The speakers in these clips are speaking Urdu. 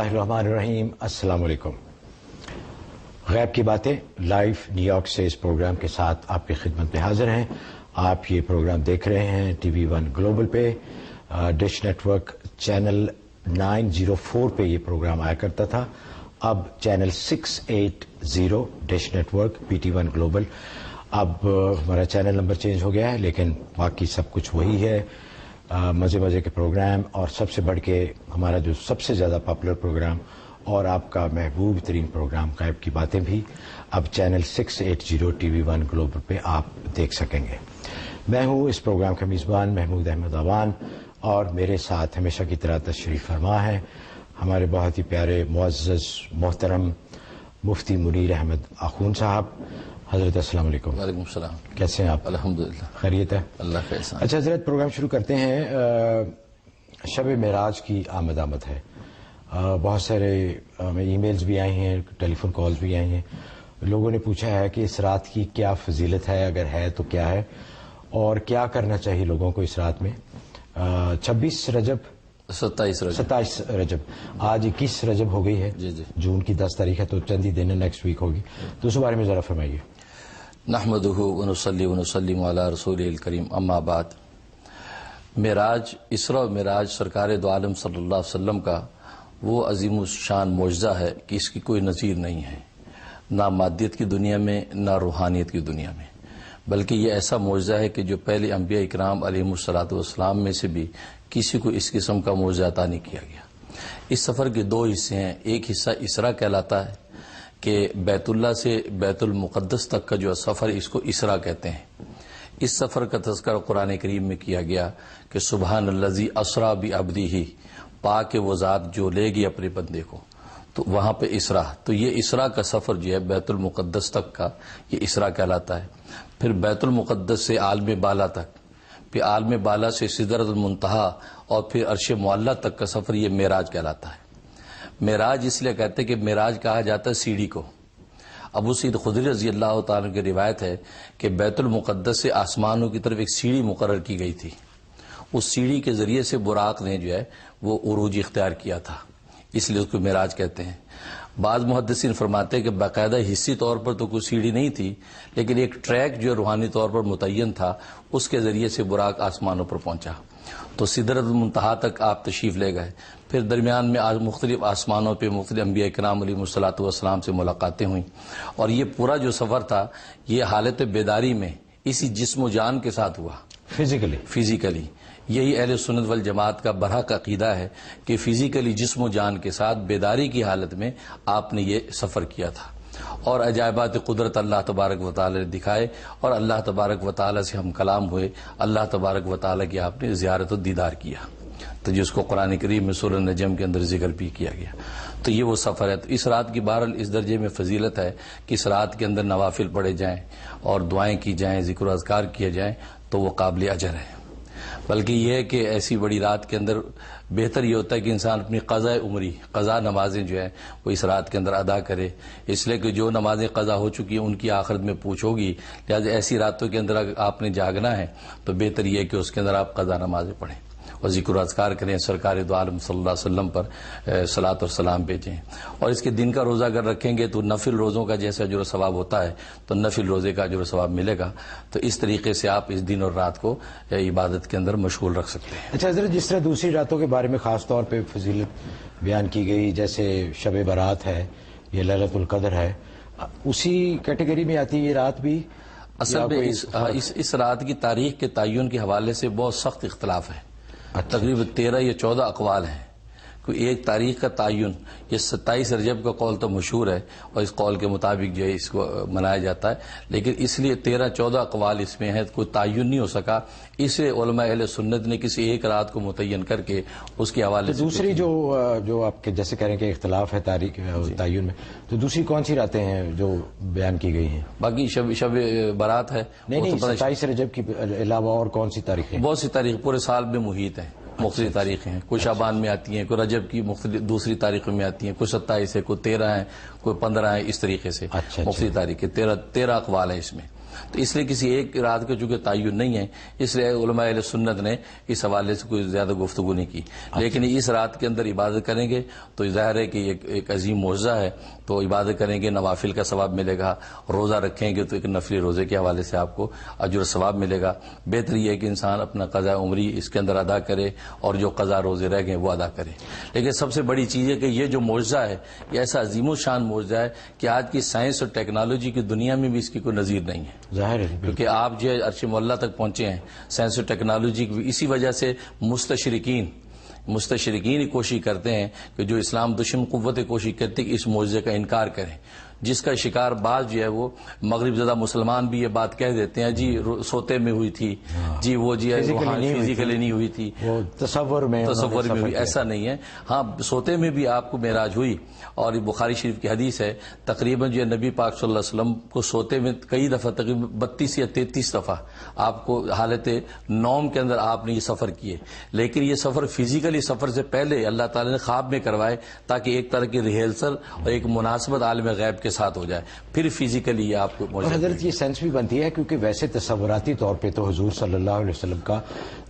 الرحمن الرحیم. السلام علیکم. غیب کی باتیں لائیو نیو یارک سے اس پروگرام کے ساتھ آپ کی خدمت میں حاضر ہیں. آپ یہ پروگرام دیکھ رہے ہیں ٹی وی ون گلوبل پہ. ڈش نیٹ ورک چینل 904 پہ یہ پروگرام آیا کرتا تھا. اب channel 680 dish network PT1 global. اب ہمارا چینل نمبر چینج ہو گیا ہے لیکن باقی سب کچھ وہی ہے. مزے کے پروگرام اور سب سے بڑھ کے ہمارا جو سب سے زیادہ پاپولر پروگرام اور آپ کا محبوب ترین پروگرام غیب کی باتیں بھی اب چینل 680 TV1 گلوبل پہ آپ دیکھ سکیں گے. میں ہوں اس پروگرام کا میزبان محمود احمد آوان اور میرے ساتھ ہمیشہ کی طرح تشریف فرما ہے ہمارے بہت ہی پیارے معزز محترم مفتی منیر احمد آخون صاحب. حضرت السلام علیکم. وعلیکم السلام. کیسے ہیں آپ؟ الحمدللہ. خیریت ہے؟ اللہ کا احسان. اچھا حضرت پروگرام شروع کرتے ہیں. شب معراج کی آمد ہے. بہت سارے ای میلز بھی آئی ہیں, ٹیلی فون کالز بھی آئی ہیں. لوگوں نے پوچھا ہے کہ اس رات کی کیا فضیلت ہے, اگر ہے تو کیا ہے, اور کیا کرنا چاہیے لوگوں کو اس رات میں. 27 رجب 27 رجب آج 21 رجب ہو گئی ہے. جی. جون کی 10 تاریخ ہے تو چند ہی دن نیکسٹ ویک ہوگی, تو اس بارے میں ذرا فرمائیے. نحمدہ ونصلی ونسلم علی رسول الکریم. اما بعد. معراج, اسراء و معراج سرکار دو عالم صلی اللہ علیہ وسلم کا وہ عظیم الشان معجزہ ہے کہ اس کی کوئی نظیر نہیں ہے, نہ مادیت کی دنیا میں نہ روحانیت کی دنیا میں. بلکہ یہ ایسا معجزہ ہے کہ جو پہلے انبیاء اکرام علیہم الصلوۃ والسلام میں سے بھی کسی کو اس قسم کا معجزہ عطا نہیں کیا گیا. اس سفر کے دو حصے ہیں. ایک حصہ اسراء کہلاتا ہے کہ بیت اللہ سے بیت المقدس تک کا جو سفر, اس کو اسراء کہتے ہیں. اس سفر کا تذکرہ قرآن کریم میں کیا گیا کہ سبحان الذی اسریٰ بعبدہ, پاک وہ ذات جو لے گی اپنے بندے کو. تو وہاں پہ اسراء, تو یہ اسراء کا سفر جو ہے بیت المقدس تک کا, یہ اسراء کہلاتا ہے. پھر بیت المقدس سے عالم بالا تک, پھر عالم بالا سے سدرۃ المنتہا اور پھر عرش معلیٰ تک کا سفر, یہ معراج کہلاتا ہے. معراج اس لیے کہتے ہیں کہ معراج کہا جاتا ہے سیڑھی کو. ابو سعید خدری رضی اللہ تعالیٰ کی روایت ہے کہ بیت المقدس سے آسمانوں کی طرف ایک سیڑھی مقرر کی گئی تھی. اس سیڑھی کے ذریعے سے براق نے جو ہے وہ عروج اختیار کیا تھا, اس لیے اس کو معراج کہتے ہیں. بعض محدثین فرماتے ہیں کہ باقاعدہ حصی طور پر تو کوئی سیڑھی نہیں تھی, لیکن ایک ٹریک جو روحانی طور پر متعین تھا, اس کے ذریعے سے براق آسمانوں پر پہنچا. تو سدرۃ المنتہا تک آپ تشریف لے گئے. پھر درمیان میں مختلف آسمانوں پہ مختلف انبیاء کرام علیہ الصلوۃ والسلام سے ملاقاتیں ہوئیں. اور یہ پورا جو سفر تھا یہ حالت بیداری میں اسی جسم و جان کے ساتھ ہوا, فزیکلی. یہی اہل سنت والجماعت کا برحق عقیدہ ہے کہ فزیکلی جسم و جان کے ساتھ بیداری کی حالت میں آپ نے یہ سفر کیا تھا. اور عجائبات قدرت اللہ تبارک و تعالی نے دکھائے, اور اللہ تبارک و تعالی سے ہم کلام ہوئے. اللہ تبارک و تعالی کی آپ نے زیارت و دیدار کیا, تو جس کو قرآن کریم میں سورہ نجم کے اندر ذکر بھی کیا گیا. تو یہ وہ سفر ہے. تو اس رات کی بہرحال اس درجے میں فضیلت ہے کہ اس رات کے اندر نوافل پڑھے جائیں اور دعائیں کی جائیں, ذکر و اذکار کیے جائیں, تو وہ قابل اجر ہے. بلکہ یہ ہے کہ ایسی بڑی رات کے اندر بہتر یہ ہوتا ہے کہ انسان اپنی قضا نمازیں جو ہیں وہ اس رات کے اندر ادا کرے. اس لیے کہ جو نمازیں قضا ہو چکی ہیں ان کی آخرت میں پوچھ ہوگی, لہٰذا ایسی راتوں کے اندر اگر آپ نے جاگنا ہے تو بہتر یہ ہے کہ اس کے اندر آپ قضا نمازیں پڑھیں اور ذکر و اذکار کریں, سرکار دو عالم صلی اللہ علیہ وسلم پر صلاۃ اور سلام بھیجیں. اور اس کے دن کا روزہ اگر رکھیں گے تو نفل روزوں کا جیسا اجر و ثواب ہوتا ہے تو نفل روزے کا اجر و ثواب ملے گا. تو اس طریقے سے آپ اس دن اور رات کو عبادت کے اندر مشغول رکھ سکتے ہیں. اچھا حضرت, جس طرح دوسری راتوں کے بارے میں خاص طور پہ فضیلت بیان کی گئی, جیسے شب برات ہے, یہ لیلۃ القدر ہے, اسی کیٹیگری میں آتی ہے یہ رات بھی؟ اصل میں اس رات کی تاریخ کے تعین کے حوالے سے بہت سخت اختلاف ہے. تقریباً 13 یا 14 اقوال ہیں. کوئی ایک تاریخ کا تعین, یہ 27 رجب کا قول تو مشہور ہے اور اس قول کے مطابق جو ہے اس کو منایا جاتا ہے, لیکن اس لیے 13-14 اقوال اس میں ہے, کوئی تعین نہیں ہو سکا. اسے علماء اہل سنت نے کسی ایک رات کو متعین کر کے اس کے حوالے سے دوسری جو آپ کے جیسے کہہ رہے ہیں کہ اختلاف ہے تاریخ تعین میں, تو دوسری کون سی راتیں ہیں جو بیان کی گئی ہیں؟ باقی شب برات ہے. نہیں, 27 رجب کے علاوہ اور کون سی تاریخیں؟ بہت سی تاریخ پورے سال میں محیط ہیں, مختلف تاریخیں ہیں. کوئی شعبان میں آتی ہیں, کوئی رجب کی مختلف دوسری تاریخوں میں آتی ہیں, کوئی 27 ہے, کوئی 13 ہے, کوئی 15 ہے, اس طریقے سے مختلف تاریخیں. 13 اقوال ہیں اس میں. تو اس لیے کسی ایک رات کا چونکہ تعین نہیں ہے، اس لیے علماء اہل سنت نے اس حوالے سے کوئی زیادہ گفتگو نہیں کی. لیکن اس رات کے اندر عبادت کریں گے تو ظاہر ہے کہ ایک عظیم معجزہ ہے. تو عبادت کریں گے نوافل کا ثواب ملے گا، روزہ رکھیں گے تو ایک نفلی روزے کے حوالے سے آپ کو اجر و ثواب ملے گا. بہتر یہ ہے کہ انسان اپنا قضاء عمری اس کے اندر ادا کرے اور جو قضاء روزے رہ گئے وہ ادا کرے. لیکن سب سے بڑی چیز ہے کہ یہ جو معجزہ ہے یہ ایسا عظیم الشان معجزہ ہے کہ آج کی سائنس اور ٹیکنالوجی کی دنیا میں بھی اس کی کوئی نظیر نہیں ہے. ظاہر ہے کیونکہ آپ جو عرش معلیٰ تک پہنچے ہیں سائنس اور ٹیکنالوجی کی، اسی وجہ سے مستشرقین ہی کوشش کرتے ہیں کہ جو اسلام دشمن قوتیں کوشش کرتی ہیں کہ اس معجزے کا انکار کریں، جس کا شکار بعض جو ہے وہ مغرب زدہ مسلمان بھی یہ بات کہہ دیتے ہیں جی سوتے میں ہوئی تھی، جی وہ جی فزیکلی نہیں ہوئی تھی، وہ تصور میں ہوئی. ایسا نہیں ہے. ہاں سوتے میں بھی آپ کو معراج ہوئی، اور یہ بخاری شریف کی حدیث ہے تقریباً جو ہے نبی پاک صلی اللہ علیہ وسلم کو سوتے میں کئی دفعہ تقریباً 32 یا 33 دفعہ آپ کو حالت نوم کے اندر آپ نے یہ سفر کیے. لیکن یہ سفر فزیکلی سفر سے پہلے اللہ تعالی نے خواب میں کروائے تاکہ ایک طرح کی ریہرسل اور ایک مناسبت عالم غیب کے ساتھ ہو جائے، پھر فزیکلی یہ آپ کو حضرت یہ سینس بھی بنتی ہے کیونکہ ویسے تصوراتی طور پہ تو حضور صلی اللہ علیہ وسلم کا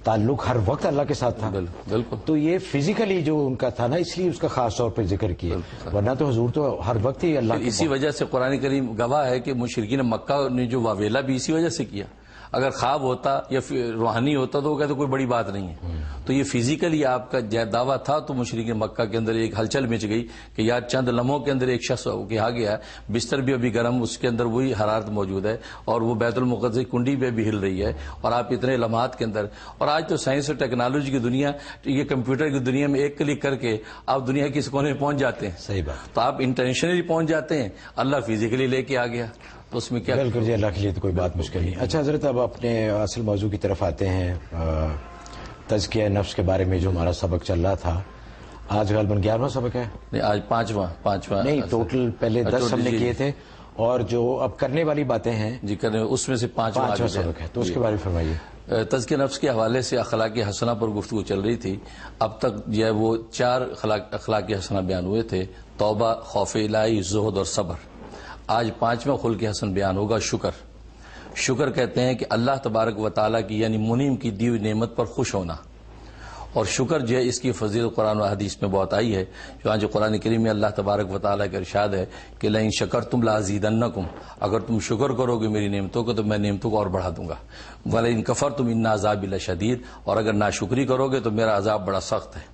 تعلق ہر وقت اللہ کے ساتھ تھا. بالکل. تو یہ فزیکلی جو ان کا تھا نا اس لیے اس کا خاص طور پہ ذکر کیا، ورنہ تو حضور تو ہر وقت ہی اللہ اسی وجہ سے قرآن کریم گواہ ہے کہ مشرکین مکہ نے جو واویلا بھی اسی وجہ سے کیا. اگر خواب ہوتا یا روحانی ہوتا تو وہ کہتے کوئی بڑی بات نہیں ہے. تو یہ فزیکلی آپ کا دعویٰ تھا تو مشرکین مکہ کے اندر ایک ہلچل مچ گئی کہ یار چند لمحوں کے اندر ایک شخص کہا گیا بستر بھی ابھی گرم، اس کے اندر وہی حرارت موجود ہے اور وہ بیت المقدس کی کنڈی پہ بھی ہل رہی ہے، اور آپ اتنے لمحات کے اندر. اور آج تو سائنس اور ٹیکنالوجی کی دنیا، یہ کمپیوٹر کی دنیا میں ایک کلک کر کے آپ دنیا کے اس کونے میں پہنچ جاتے ہیں. صحیح بات. تو آپ انٹرنیشنلی پہنچ جاتے ہیں، اللہ فزیکلی لے کے آ گیا تو اس میں کیا. بالکل جی، اللہ کے لیے تو کوئی بات مشکل نہیں. اچھا حضرت اب اپنے اصل موضوع کی طرف آتے ہیں. تزکیہ نفس کے بارے میں جو ہمارا سبق چل رہا تھا، آج غالباً 11واں سبق ہے. نہیں آج پانچواں نہیں، ٹوٹل پہلے 10 ہم نے کیے تھے اور جو اب کرنے والی باتیں ہیں جی کرنے اس میں سے پانچواں سبق ہے، تو اس کے بارے میں فرمائیے. تزکیہ نفس کے حوالے سے اخلاق حسنہ پر گفتگو چل رہی تھی. اب تک جو ہے وہ 4 اخلاق حسنہ بیان ہوئے تھے: توبہ، خوف الہی، زہد اور صبر. آج 5واں خلق حسن بیان ہوگا، شکر کہتے ہیں کہ اللہ تبارک و تعالیٰ کی یعنی منعم کی دی ہوئی نعمت پر خوش ہونا. اور شکر جو ہے اس کی فضیلت قرآن و حدیث میں بہت آئی ہے. جو قرآن کریم میں اللہ تبارک و تعالیٰ کا ارشاد ہے کہ لئن شکرتم لازیدنکم، اگر تم شکر کرو گے میری نعمتوں کو تو میں نعمتوں کو اور بڑھا دوں گا. ولئن کفرتم ان عذابی لشدید، اور اگر ناشکری کرو گے تو میرا عذاب بڑا سخت ہے.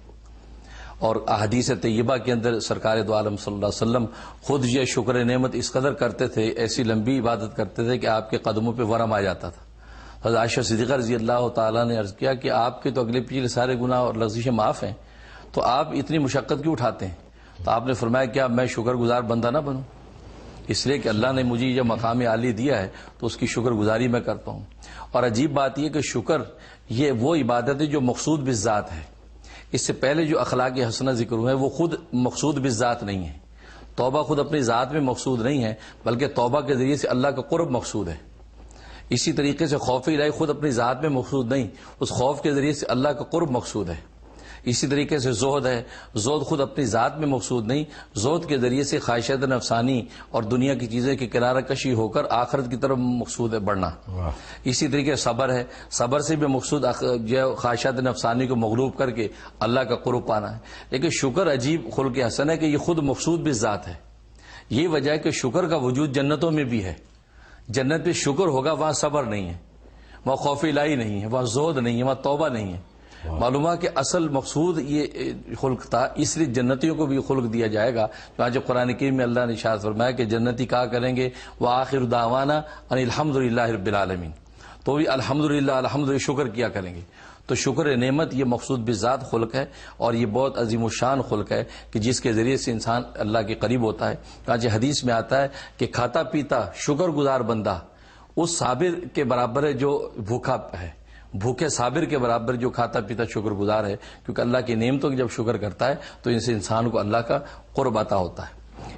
اور احادیث طیبہ کے اندر سرکار دو عالم صلی اللہ علیہ وسلم خود یہ شکر نعمت اس قدر کرتے تھے، ایسی لمبی عبادت کرتے تھے کہ آپ کے قدموں پہ ورم آ جاتا تھا. حضرت عائشہ صدیقہ رضی اللہ تعالیٰ نے عرض کیا کہ آپ کے تو اگلے پچھلے سارے گناہ اور لغزشیں معاف ہیں، تو آپ اتنی مشقت کیوں اٹھاتے ہیں؟ تو آپ نے فرمایا کیا میں شکر گزار بندہ نہ بنوں؟ اس لیے کہ اللہ نے مجھے یہ مقام عالی دیا ہے تو اس کی شکر گزاری میں کرتا ہوں. اور عجیب بات یہ کہ شکر یہ وہ عبادت ہے جو مقصود بالذات ہے. اس سے پہلے جو اخلاق حسنہ ذکر ہوئے وہ خود مقصود بالذات نہیں ہے. توبہ خود اپنی ذات میں مقصود نہیں ہے، بلکہ توبہ کے ذریعے سے اللہ کا قرب مقصود ہے. اسی طریقے سے خوف الہی خود اپنی ذات میں مقصود نہیں، اس خوف کے ذریعے سے اللہ کا قرب مقصود ہے. اسی طریقے سے زہد ہے، زہد خود اپنی ذات میں مقصود نہیں، زہد کے ذریعے سے خواہشات نفسانی اور دنیا کی چیزیں کی کنارہ کشی ہو کر آخرت کی طرف مقصود ہے بڑھنا. اسی طریقے سے صبر ہے، صبر سے بھی مقصود جو خواہشات نفسانی کو مغلوب کر کے اللہ کا قرب پانا ہے. لیکن شکر عجیب خلق حسن ہے کہ یہ خود مقصود بھی ذات ہے. یہ وجہ ہے کہ شکر کا وجود جنتوں میں بھی ہے. جنت پہ شکر ہوگا، وہاں صبر نہیں ہے، وہاں خوف الہی نہیں ہے، وہاں زہد نہیں ہے، وہاں توبہ نہیں ہے. معلوم ہے کہ اصل مقصود یہ خلق تھا، اس لیے جنتیوں کو بھی خلق دیا جائے گا. چنانچہ قرآن کریم میں اللہ نے ارشاد فرمایا کہ جنتی کہا کریں گے وآخر دعوانا ان الحمدللہ رب العالمین، تو بھی الحمدللہ شکر کیا کریں گے. تو شکر نعمت یہ مقصود بذات خلق ہے، اور یہ بہت عظیم الشان خلق ہے کہ جس کے ذریعے سے انسان اللہ کے قریب ہوتا ہے. چنانچہ حدیث میں آتا ہے کہ کھاتا پیتا شکر گزار بندہ اس صابر کے برابر ہے جو بھوکا ہے، بھوکے صابر کے برابر جو کھاتا پیتا شکر گزار ہے. کیونکہ اللہ کی نعمتوں کی جب شکر کرتا ہے تو ان سے انسان کو اللہ کا قرب عطا ہوتا ہے.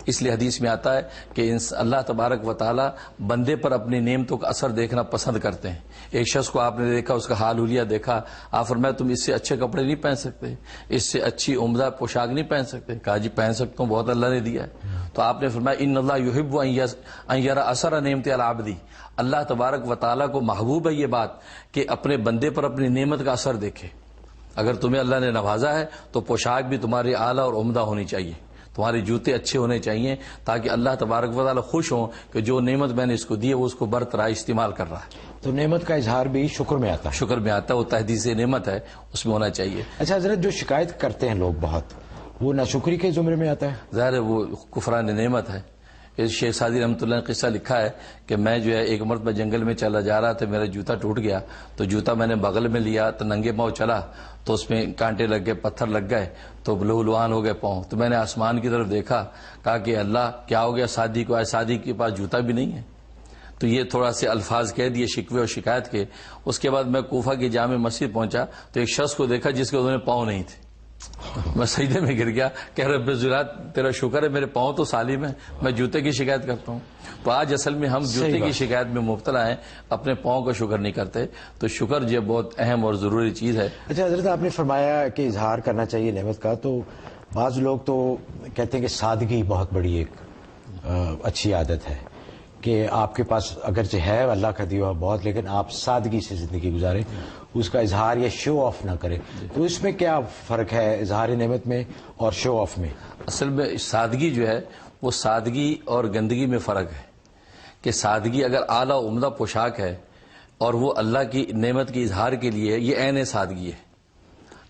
اس لیے حدیث میں آتا ہے کہ اللہ تبارک و تعالی بندے پر اپنی نعمتوں کا اثر دیکھنا پسند کرتے ہیں. ایک شخص کو آپ نے دیکھا، اس کا حال حلیہ دیکھا، آپ فرمایا تم اس سے اچھے کپڑے نہیں پہن سکتے، اس سے اچھی عمدہ پوشاک نہیں پہن سکتے. کہا جی پہن سکتا ہوں، بہت اللہ نے دیا ہے. تو آپ نے فرمایا ان اللہ یحب ان یرى اثر نعمت علی عبدی، اللہ تبارک و تعالیٰ کو محبوب ہے یہ بات کہ اپنے بندے پر اپنی نعمت کا اثر دیکھے. اگر تمہیں اللہ نے نوازا ہے تو پوشاک بھی تمہاری اعلیٰ اور عمدہ ہونی چاہیے، تمہارے جوتے اچھے ہونے چاہیے، تاکہ اللہ تبارک و تعالیٰ خوش ہوں کہ جو نعمت میں نے اس کو دی ہے وہ اس کو برطرح استعمال کر رہا ہے. تو نعمت کا اظہار بھی شکر میں آتا ہے. شکر میں آتا ہے، وہ تحدیث نعمت ہے، اس میں ہونا چاہیے. اچھا حضرت، جو شکایت کرتے ہیں لوگ بہت، وہ ناشکری کے زمرے میں آتا ہے؟ ظاہر ہے وہ کفران نعمت ہے. شیخ سعدی رحمۃ اللہ نے قصہ لکھا ہے کہ میں جو ہے ایک مرتبہ جنگل میں چلا جا رہا تھا، میرا جوتا ٹوٹ گیا، تو جوتا میں نے بغل میں لیا تو ننگے پاؤں چلا تو اس میں کانٹے لگ گئے، پتھر لگ گئے، تو لہولوان ہو گئے پاؤں. تو میں نے آسمان کی طرف دیکھا، کہا کہ اللہ کیا ہو گیا سعدی کو، آج سعدی کے پاس جوتا بھی نہیں ہے. تو یہ تھوڑا سے الفاظ کہہ دیے شکوے اور شکایت کے. اس کے بعد میں کوفہ کی جامع مسجد پہنچا تو ایک شخص کو دیکھا جس کے انہوں نے پاؤں نہیں تھے. میں سجدے میں گر گیا کہ رب ذوالجلال تیرا شکر ہے میرے پاؤں تو سالم ہیں، میں جوتے کی شکایت کرتا ہوں. تو آج اصل میں ہم جوتے کی شکایت میں مبتلا ہیں، اپنے پاؤں کا شکر نہیں کرتے. تو شکر جو بہت اہم اور ضروری چیز ہے. اچھا حضرت، آپ نے فرمایا کہ اظہار کرنا چاہیے نعمت کا، تو بعض لوگ تو کہتے ہیں کہ سادگی بہت بڑی ایک اچھی عادت ہے کہ آپ کے پاس اگرچہ ہے اللہ کا دیا ہوا بہت، لیکن آپ سادگی سے زندگی گزاریں، اس کا اظہار یا شو آف نہ کریں. تو اس میں کیا فرق ہے اظہار نعمت میں اور شو آف میں؟ اصل میں سادگی جو ہے وہ سادگی اور گندگی میں فرق ہے. کہ سادگی اگر اعلیٰ عمدہ پوشاک ہے اور وہ اللہ کی نعمت کی اظہار کے لیے، یہ عین سادگی ہے.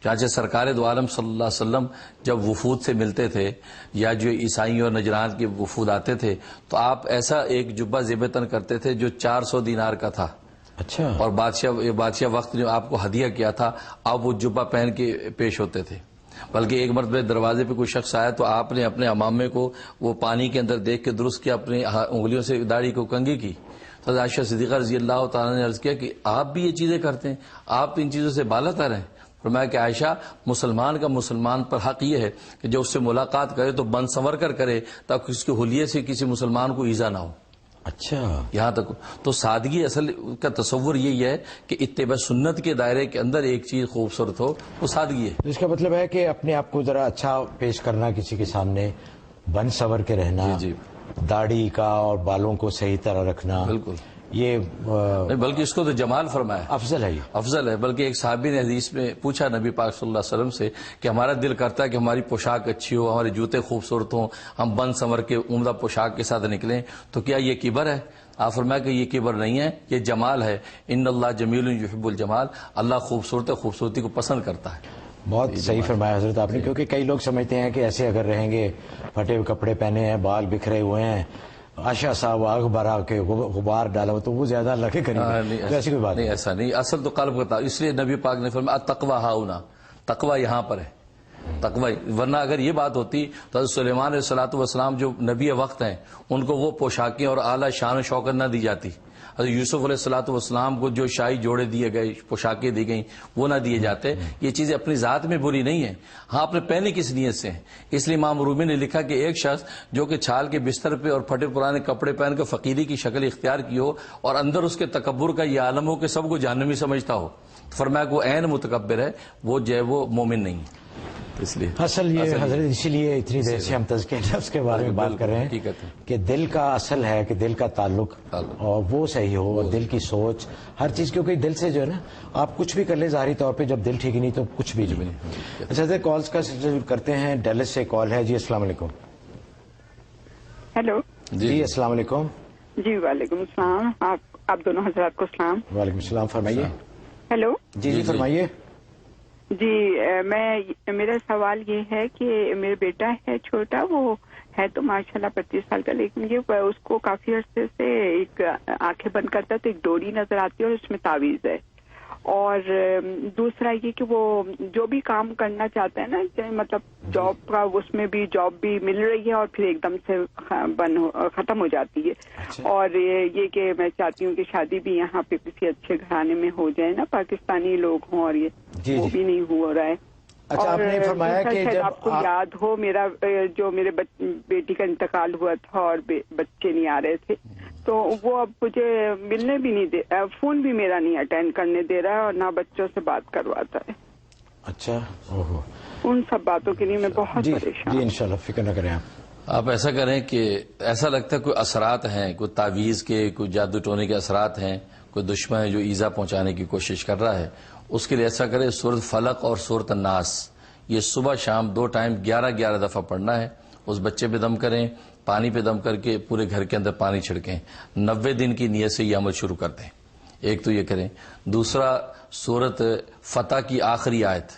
چانچہ سرکار دو عالم صلی اللہ علیہ وسلم جب وفود سے ملتے تھے یا جو عیسائیوں اور نجران کے وفود آتے تھے تو آپ ایسا ایک جبہ زیب تن کرتے تھے جو 400 دینار کا تھا. اچھا. اور بادشاہ وقت نے آپ کو ہدیہ کیا تھا، آپ وہ جبہ پہن کے پیش ہوتے تھے. بلکہ ایک مرتبہ دروازے پہ کوئی شخص آیا تو آپ نے اپنے امامے کو وہ پانی کے اندر دیکھ کے درست کیا، اپنی انگلیوں سے داڑھی کو کنگھی کی. حضرت عائشہ صدیقہ رضی اللہ تعالیٰ نے عرض کیا کہ آپ بھی یہ چیزیں کرتے ہیں، آپ ان چیزوں سے بالا تر ہیں. فرمایا کہ عائشہ، مسلمان کا مسلمان پر حق یہ ہے کہ جو اس سے ملاقات کرے تو بند سنور کر کرے تاکہ اس کے حلیے سے کسی مسلمان کو ایذا نہ ہو. اچھا. یہاں تک تو سادگی اصل کا تصور یہی ہے کہ اتباع سنت کے دائرے کے اندر ایک چیز خوبصورت ہو، وہ سادگی ہے. اس کا مطلب ہے کہ اپنے آپ کو ذرا اچھا پیش کرنا، کسی کے سامنے بن سور کے رہنا، جی داڑھی کا اور بالوں کو صحیح طرح رکھنا، بالکل یہ بلکہ اس کو تو جمال فرمایا، افضل ہے. یہ افضل ہے. بلکہ ایک صحابی نے حدیث میں پوچھا نبی پاک صلی اللہ علیہ وسلم سے کہ ہمارا دل کرتا ہے کہ ہماری پوشاک اچھی ہو، ہمارے جوتے خوبصورت ہوں، ہم بند سنور کے عمدہ پوشاک کے ساتھ نکلیں، تو کیا یہ کبر ہے؟ آپ فرمایا کہ یہ کبر نہیں ہے، یہ جمال ہے. ان اللہ جمیل یحب الجمال، اللہ خوبصورتی کو پسند کرتا ہے. بہت صحیح فرمایا حضرت آپ نے، کیونکہ کئی لوگ سمجھتے ہیں کہ ایسے اگر رہیں گے، پھٹے ہوئے کپڑے پہنے ہیں، بال بکھرے ہوئے ہیں، آشا صاحب آگ بھرا کے غبار ڈالا ہو تو وہ زیادہ اللہ کے قریب. ایسی کوئی بات نہیں، ایسا نہیں. اصل تو قلب کا، اس لیے نبی پاک نے فرمایا التقوی ہاؤنا، تقوی یہاں پر ہے. تقوی، ورنہ اگر یہ بات ہوتی تو حضرت سلیمان علیہ الصلوۃ والسلام جو نبی وقت ہیں ان کو وہ پوشاکیں اور اعلیٰ شان و شوکت نہ دی جاتی. حضرت یوسف علیہ الصلوۃ والسلام کو جو شاہی جوڑے دیے گئے، پوشاکیں دی گئیں، وہ نہ دیے جاتے. یہ چیزیں اپنی ذات میں بری نہیں ہیں، ہاں اپنے پہنے کس نیت سے ہیں. اس لیے امام رومی نے لکھا کہ ایک شخص جو کہ چھال کے بستر پہ اور پھٹے پرانے کپڑے پہن کر فقیری کی شکل اختیار کی ہو اور اندر اس کے تکبر کا یہ عالم ہو کہ سب کو جہنمی سمجھتا ہو، فرمایا کہ وہ عین متکبر ہے، وہ جو ہے وہ مومن نہیں ہے. اس لیے اصل یہ حضرت اسی لیے اتنی دیر سے ہم تزکیہ نفس کے بارے میں بات کر رہے ہیں کہ دل کا اصل ہے کہ دل کا تعلق اور وہ صحیح ہو، اور دل کی سوچ ہر چیز، کیونکہ دل سے جو ہے نا آپ کچھ بھی کر لیں ظاہری طور پہ، جب دل ٹھیک نہیں تو کچھ بھی نہیں. اچھا حضرت، کالز کا سلسلہ کرتے ہیں. ڈیلس سے کال ہے. جی السلام علیکم. ہیلو. جی السلام علیکم. جی وعلیکم السلام. آپ دونوں حضرات کو السلام. وعلیکم السلام. فرمائیے. ہیلو. جی فرمائیے. جی میرا سوال یہ ہے کہ میرا بیٹا ہے چھوٹا، وہ ہے تو ماشاءاللہ 25 سال کا، لیکن یہ اس کو کافی عرصے سے ایک آنکھیں بند کرتا ہے تو ایک ڈوری نظر آتی ہے اور اس میں تعویذ ہے. اور دوسرا یہ کہ وہ جو بھی کام کرنا چاہتا ہے نا، مطلب جاب کا، اس میں بھی جاب بھی مل رہی ہے اور پھر ایک دم سے ختم ہو جاتی ہے. اور یہ کہ میں چاہتی ہوں کہ شادی بھی یہاں پہ کسی اچھے گھرانے میں ہو جائے نا، پاکستانی لوگ ہوں، اور یہ وہ بھی نہیں ہو رہا ہے. اچھا، آپ نے فرمایا کہ جب آپ کو یاد ہو میرا جو میرے بیٹی کا انتقال ہوا تھا اور بچے نہیں آ رہے تھے، تو وہ اب مجھے ملنے بھی نہیں دے، فون بھی میرا نہیں اٹینڈ کرنے دے رہا ہے اور نہ بچوں سے بات کرواتا ہے. اچھا، اوہو، ان سب باتوں کے لیے میں بہت پریشان. جی انشاءاللہ فکر نہ کریں آپ ایسا کریں کہ ایسا لگتا ہے کوئی اثرات ہیں، کوئی تعویذ کے، کوئی جادو ٹونے کے اثرات ہیں، کوئی دشمن ہے جو ایذا پہنچانے کی کوشش کر رہا ہے، اس کے لیے ایسا کرے سورۃ فلق اور سورۃ الناس یہ صبح شام 2 ٹائم 11 دفعہ پڑھنا ہے. اس بچے پہ دم کریں، پانی پہ دم کر کے پورے گھر کے اندر پانی چھڑکیں. 90 دن کی نیت سے یہ عمل شروع کر دیں. ایک تو یہ کریں. دوسرا سورۃ فتح کی آخری آیت،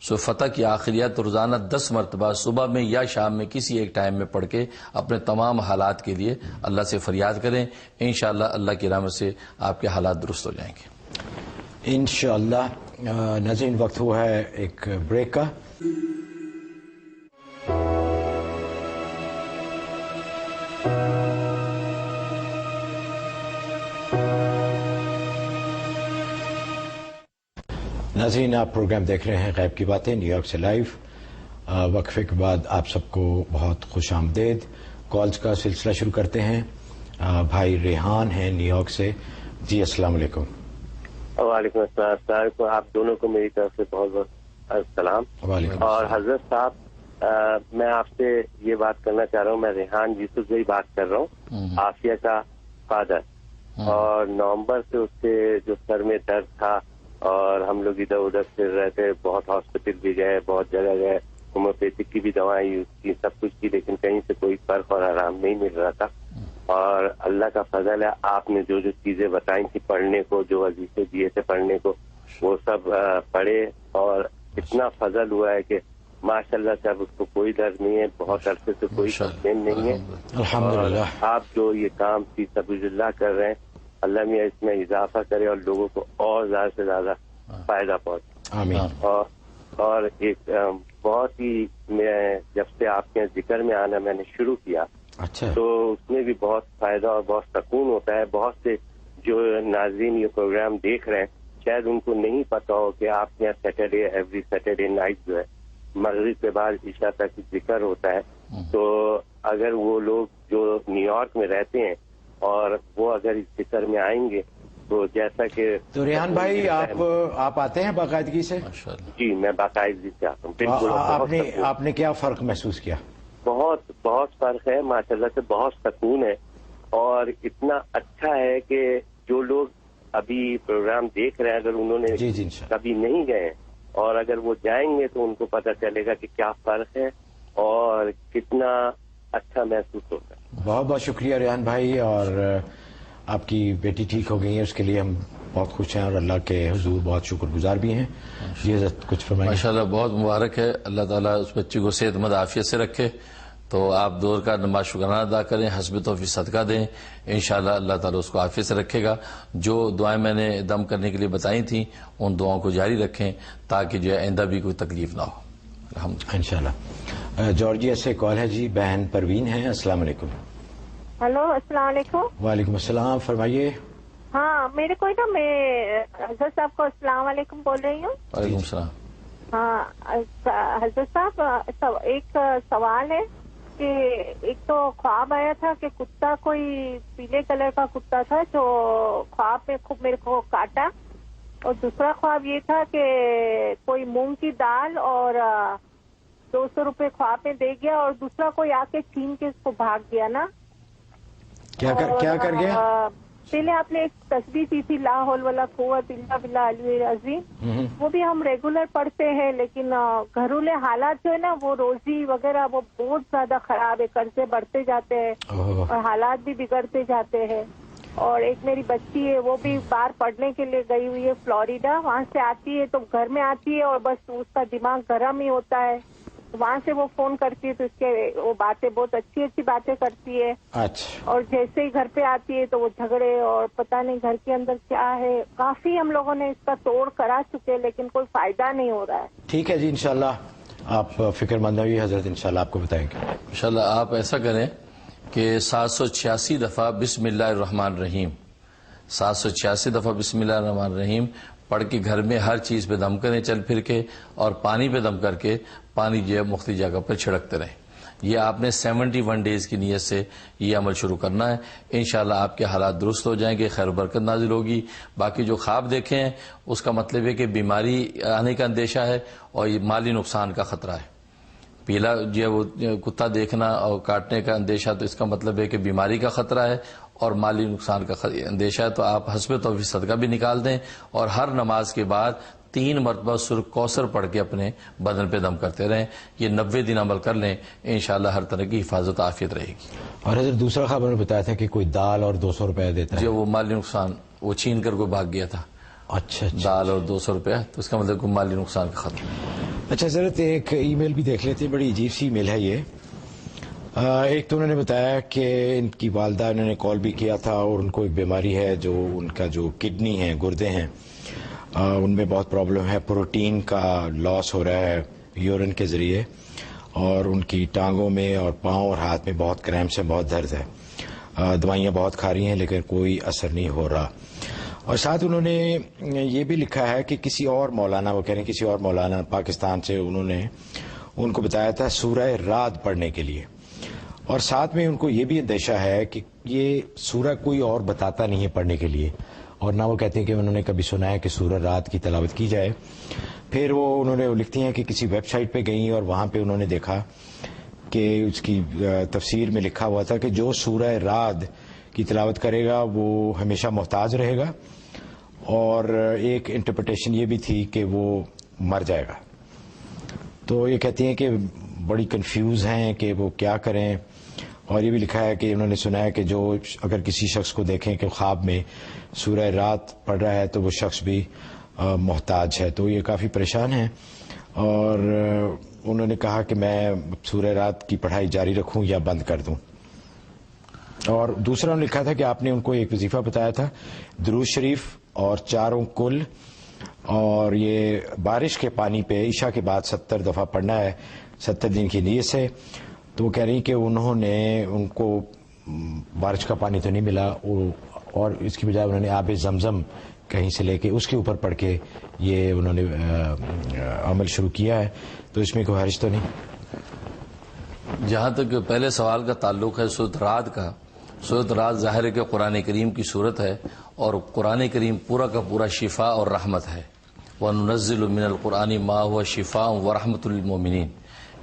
سورۃ فتح کی آخری آیت روزانہ 10 مرتبہ صبح میں یا شام میں کسی ایک ٹائم میں پڑھ کے اپنے تمام حالات کے لیے اللہ سے فریاد کریں. انشاءاللہ اللہ کی رحمت سے آپ کے حالات درست ہو جائیں گے انشاءاللہ. ناظرین، وقت ہوا ہے ایک بریک کا. ناظرین، آپ پروگرام دیکھ رہے ہیں غیب کی باتیں نیو یارک سے لائیو. وقفے کے بعد آپ سب کو بہت خوش آمدید. کالز کا سلسلہ شروع کرتے ہیں. بھائی ریحان ہیں نیو یارک سے. جی السلام علیکم. وعلیکم السلام. السلام علیکم. آپ دونوں کو میری طرف سے بہت بہت السلام. اور حضرت صاحب، میں آپ سے یہ بات کرنا چاہ رہا ہوں. میں ریحان یوسف سے ہی بات کر رہا ہوں، عافیہ کا فادر. اور نومبر سے اس کے جو سر میں درد تھا اور ہم لوگ ادھر ادھر پھر رہے تھے، بہت ہاسپٹل بھی گئے، بہت جگہ گئے، ہومیوپیتھک کی بھی دوائیں یوز کی، سب کچھ کی، لیکن کہیں سے کوئی فرق اور آرام نہیں مل رہا تھا. اور اللہ کا فضل ہے، آپ نے جو جو چیزیں بتائی تھی پڑھنے کو، جو وظیفے دیے تھے پڑھنے کو، وہ سب پڑھے اور اتنا فضل ہوا ہے کہ ماشاءاللہ سے اب اس کو کوئی درد نہیں ہے، بہت عرصے سے کوئی کمپلین نہیں ہے. الحمدللہ. آپ جو یہ کام فی سبیل اللہ کر رہے ہیں، اللہ میاں اس میں اضافہ کرے اور لوگوں کو اور زیادہ سے زیادہ فائدہ پہنچے. آمین. اور ایک بہت ہی، میں جب سے آپ کے ذکر میں آنا میں نے شروع کیا، اچھا، تو اس میں بھی بہت فائدہ اور بہت سکون ہوتا ہے. بہت سے جو ناظرین یہ پروگرام دیکھ رہے ہیں، شاید ان کو نہیں پتا ہو کہ آپ کے یہاں سیٹرڈے، ایوری سیٹرڈے نائٹ جو ہے مغرب کے بعد عشاء تک ذکر ہوتا ہے. تو اگر وہ لوگ جو نیو یارک میں رہتے ہیں اور وہ اگر اس ذکر میں آئیں گے تو جیسا کہ تو ریحان بھائی آپ آتے ہیں باقاعدگی سے؟ جی میں باقاعدگی سے آتا ہوں. بالکل. آپ نے کیا فرق محسوس کیا؟ بہت بہت فرق ہے ماشاءاللہ سے، بہت سکون ہے. اور اتنا اچھا ہے کہ جو لوگ ابھی پروگرام دیکھ رہے ہیں، اگر انہوں نے کبھی نہیں گئے اور اگر وہ جائیں گے تو ان کو پتہ چلے گا کہ کیا فرق ہے اور کتنا اچھا محسوس ہوتا ہے. بہت بہت شکریہ ریحان بھائی. اور آپ کی بیٹی ٹھیک ہو گئی ہے، اس کے لیے ہم بہت خوش ہیں اور اللہ کے حضور بہت شکر گزار بھی ہیں. جی حضرت کچھ فرمائیں. ماشاءاللہ بہت مبارک ہے. اللہ تعالیٰ اس بچی کو صحت مند عافیت سے رکھے. تو آپ دور کا نماز شکرانہ ادا کریں، حسب توفیق صدقہ دیں. انشاءاللہ اللہ تعالیٰ اس کو عافیت سے رکھے گا. جو دعائیں میں نے دم کرنے کے لیے بتائی تھیں ان دعاؤں کو جاری رکھیں تاکہ جو آئندہ بھی کوئی تکلیف نہ ہو. الحمدللہ. انشاءاللہ. جارجیا سے کال ہے جی. بہن پروین ہیں. السلام علیکم. ہلو، السلام علیکم. وعلیکم السلام. فرمائیے. ہاں، میرے کو نا، میں حضرت صاحب کو السلام علیکم بول رہی ہوں. وعلیکم السلام. ہاں حضرت صاحب، ایک سوال ہے کہ ایک تو خواب آیا تھا کہ کتا، کوئی پیلے کلر کا کتا تھا جو خواب میں خوب میرے کو کاٹا. اور دوسرا خواب یہ تھا کہ کوئی مونگ کی دال اور 200 روپے خواب میں دے گیا اور دوسرا کوئی آ کے چھین کے اس کو بھاگ گیا نا. کیا کر گیا؟ پہلے آپ نے ایک تسبیح دی تھی، لا حول ولا قوت الا باللہ العلی العظیم، وہ بھی ہم ریگولر پڑھتے ہیں، لیکن گھریلو حالات جو ہے نا، وہ روزی وغیرہ وہ بہت زیادہ خراب ہے، قرضے بڑھتے جاتے ہیں اور حالات بھی بگڑتے جاتے ہیں. اور ایک میری بچی ہے، وہ بھی باہر پڑھنے کے لیے گئی ہوئی ہے فلوریڈا. وہاں سے آتی ہے تو گھر میں آتی ہے اور بس اس کا دماغ گرم ہی ہوتا ہے. وہاں سے وہ فون کرتی ہے تو اس کے وہ باتیں بہت اچھی اچھی باتیں کرتی ہے. اچھا. اور جیسے ہی گھر پہ آتی ہے تو وہ جھگڑے اور پتہ نہیں گھر کے اندر کیا ہے. کافی ہم لوگوں نے اس کا توڑ کرا چکے لیکن کوئی فائدہ نہیں ہو رہا ہے. ٹھیک ہے جی، انشاءاللہ آپ فکر مند ہوئیے، حضرت انشاءاللہ آپ کو بتائیں گے. انشاءاللہ آپ ایسا کریں کہ 786 دفعہ بسم اللہ الرحمن الرحیم، 786 دفعہ بسم اللہ الرحمن الرحیم پڑھ کے گھر میں ہر چیز پہ دم کریں چل پھر کے, اور پانی پہ دم کر کے پانی جو ہے مختلف جگہ پہ چھڑکتے رہیں. یہ آپ نے 71 ڈیز کی نیت سے یہ عمل شروع کرنا ہے. انشاءاللہ آپ کے حالات درست ہو جائیں گے, خیر و برکت نازل ہوگی. باقی جو خواب دیکھے ہیں اس کا مطلب ہے کہ بیماری آنے کا اندیشہ ہے اور یہ مالی نقصان کا خطرہ ہے. پیلا جو ہے وہ کتا دیکھنا اور کاٹنے کا اندیشہ, تو اس کا مطلب ہے کہ بیماری کا خطرہ ہے اور مالی نقصان کا اندیشہ ہے. تو آپ حسب توفیق صدقہ بھی نکال دیں, اور ہر نماز کے بعد 3 مرتبہ سورہ کوثر پڑھ کے اپنے بدن پہ دم کرتے رہیں. یہ 90 دن عمل کر لیں, انشاءاللہ ہر طرح کی حفاظت عافیت رہے گی. اور حضرت دوسرا خبر نے بتایا تھا کہ کوئی دال اور 200 روپے دیتا ہے, جو وہ مالی نقصان وہ چھین کر کوئی بھاگ گیا تھا. اچھا دال اور 200 روپے, تو اس کا مطلب کوئی مالی نقصان کا خطرہ. اچھا حضرت ایک ای میل بھی دیکھ لیتے ہیں, بڑی عجیب سی ای میل ہے یہ. ایک تو انہوں نے بتایا کہ ان کی والدہ, انہوں نے کال بھی کیا تھا, اور ان کو ایک بیماری ہے جو ان کا جو کڈنی ہے, گردے ہیں, ان میں بہت پرابلم ہے, پروٹین کا لاس ہو رہا ہے یورین کے ذریعے, اور ان کی ٹانگوں میں اور پاؤں اور ہاتھ میں بہت کریمپس ہیں, بہت درد ہے. دوائیاں بہت کھا رہی ہیں لیکن کوئی اثر نہیں ہو رہا. اور ساتھ انہوں نے یہ بھی لکھا ہے کہ کسی اور مولانا, وہ کہہ رہے ہیں کسی اور مولانا پاکستان سے, انہوں نے ان کو بتایا تھا سورہ رعد پڑھنے کے لیے, اور ساتھ میں ان کو یہ بھی اندیشہ ہے کہ یہ سورہ کوئی اور بتاتا نہیں ہے پڑھنے کے لیے, اور نہ وہ کہتے ہیں کہ انہوں نے کبھی سنا ہے کہ سورہ رعد کی تلاوت کی جائے. پھر وہ انہوں نے لکھتی ہیں کہ کسی ویب سائٹ پہ گئیں اور وہاں پہ انہوں نے دیکھا کہ اس کی تفسیر میں لکھا ہوا تھا کہ جو سورہ رعد کی تلاوت کرے گا وہ ہمیشہ محتاج رہے گا, اور ایک انٹرپریٹیشن یہ بھی تھی کہ وہ مر جائے گا. تو یہ کہتی ہیں کہ بڑی کنفیوز ہیں کہ وہ کیا کریں. اور یہ بھی لکھا ہے کہ انہوں نے سنا ہے کہ جو اگر کسی شخص کو دیکھیں کہ خواب میں سورہ رعد پڑھ رہا ہے تو وہ شخص بھی محتاج ہے. تو یہ کافی پریشان ہیں, اور انہوں نے کہا کہ میں سورہ رعد کی پڑھائی جاری رکھوں یا بند کر دوں. اور دوسرا انہوں نے لکھا تھا کہ آپ نے ان کو ایک وظیفہ بتایا تھا, درود شریف اور 4 کل, اور یہ بارش کے پانی پہ عشاء کے بعد 70 دفعہ پڑھنا ہے 70 دن کی نیت سے. تو وہ کہہ رہی کہ انہوں نے, ان کو بارش کا پانی تو نہیں ملا, اور اس کی بجائے انہوں نے آب زمزم کہیں سے لے کے اس کے اوپر پڑھ کے یہ انہوں نے عمل شروع کیا ہے. تو اس میں کوئی حرج تو نہیں؟ جہاں تک پہلے سوال کا تعلق ہے سورۃ رعد کا, سورۃ رعد ظاہر ہے کہ قرآن کریم کی صورت ہے, اور قرآن کریم پورا کا پورا شفاء اور رحمت ہے. وَنُنَزِّلُ مِنَ الْقُرْآنِ مَا هُوَ شِفَاءٌ وَرَحْمَةٌ لِلْمُؤْمِنِينَ.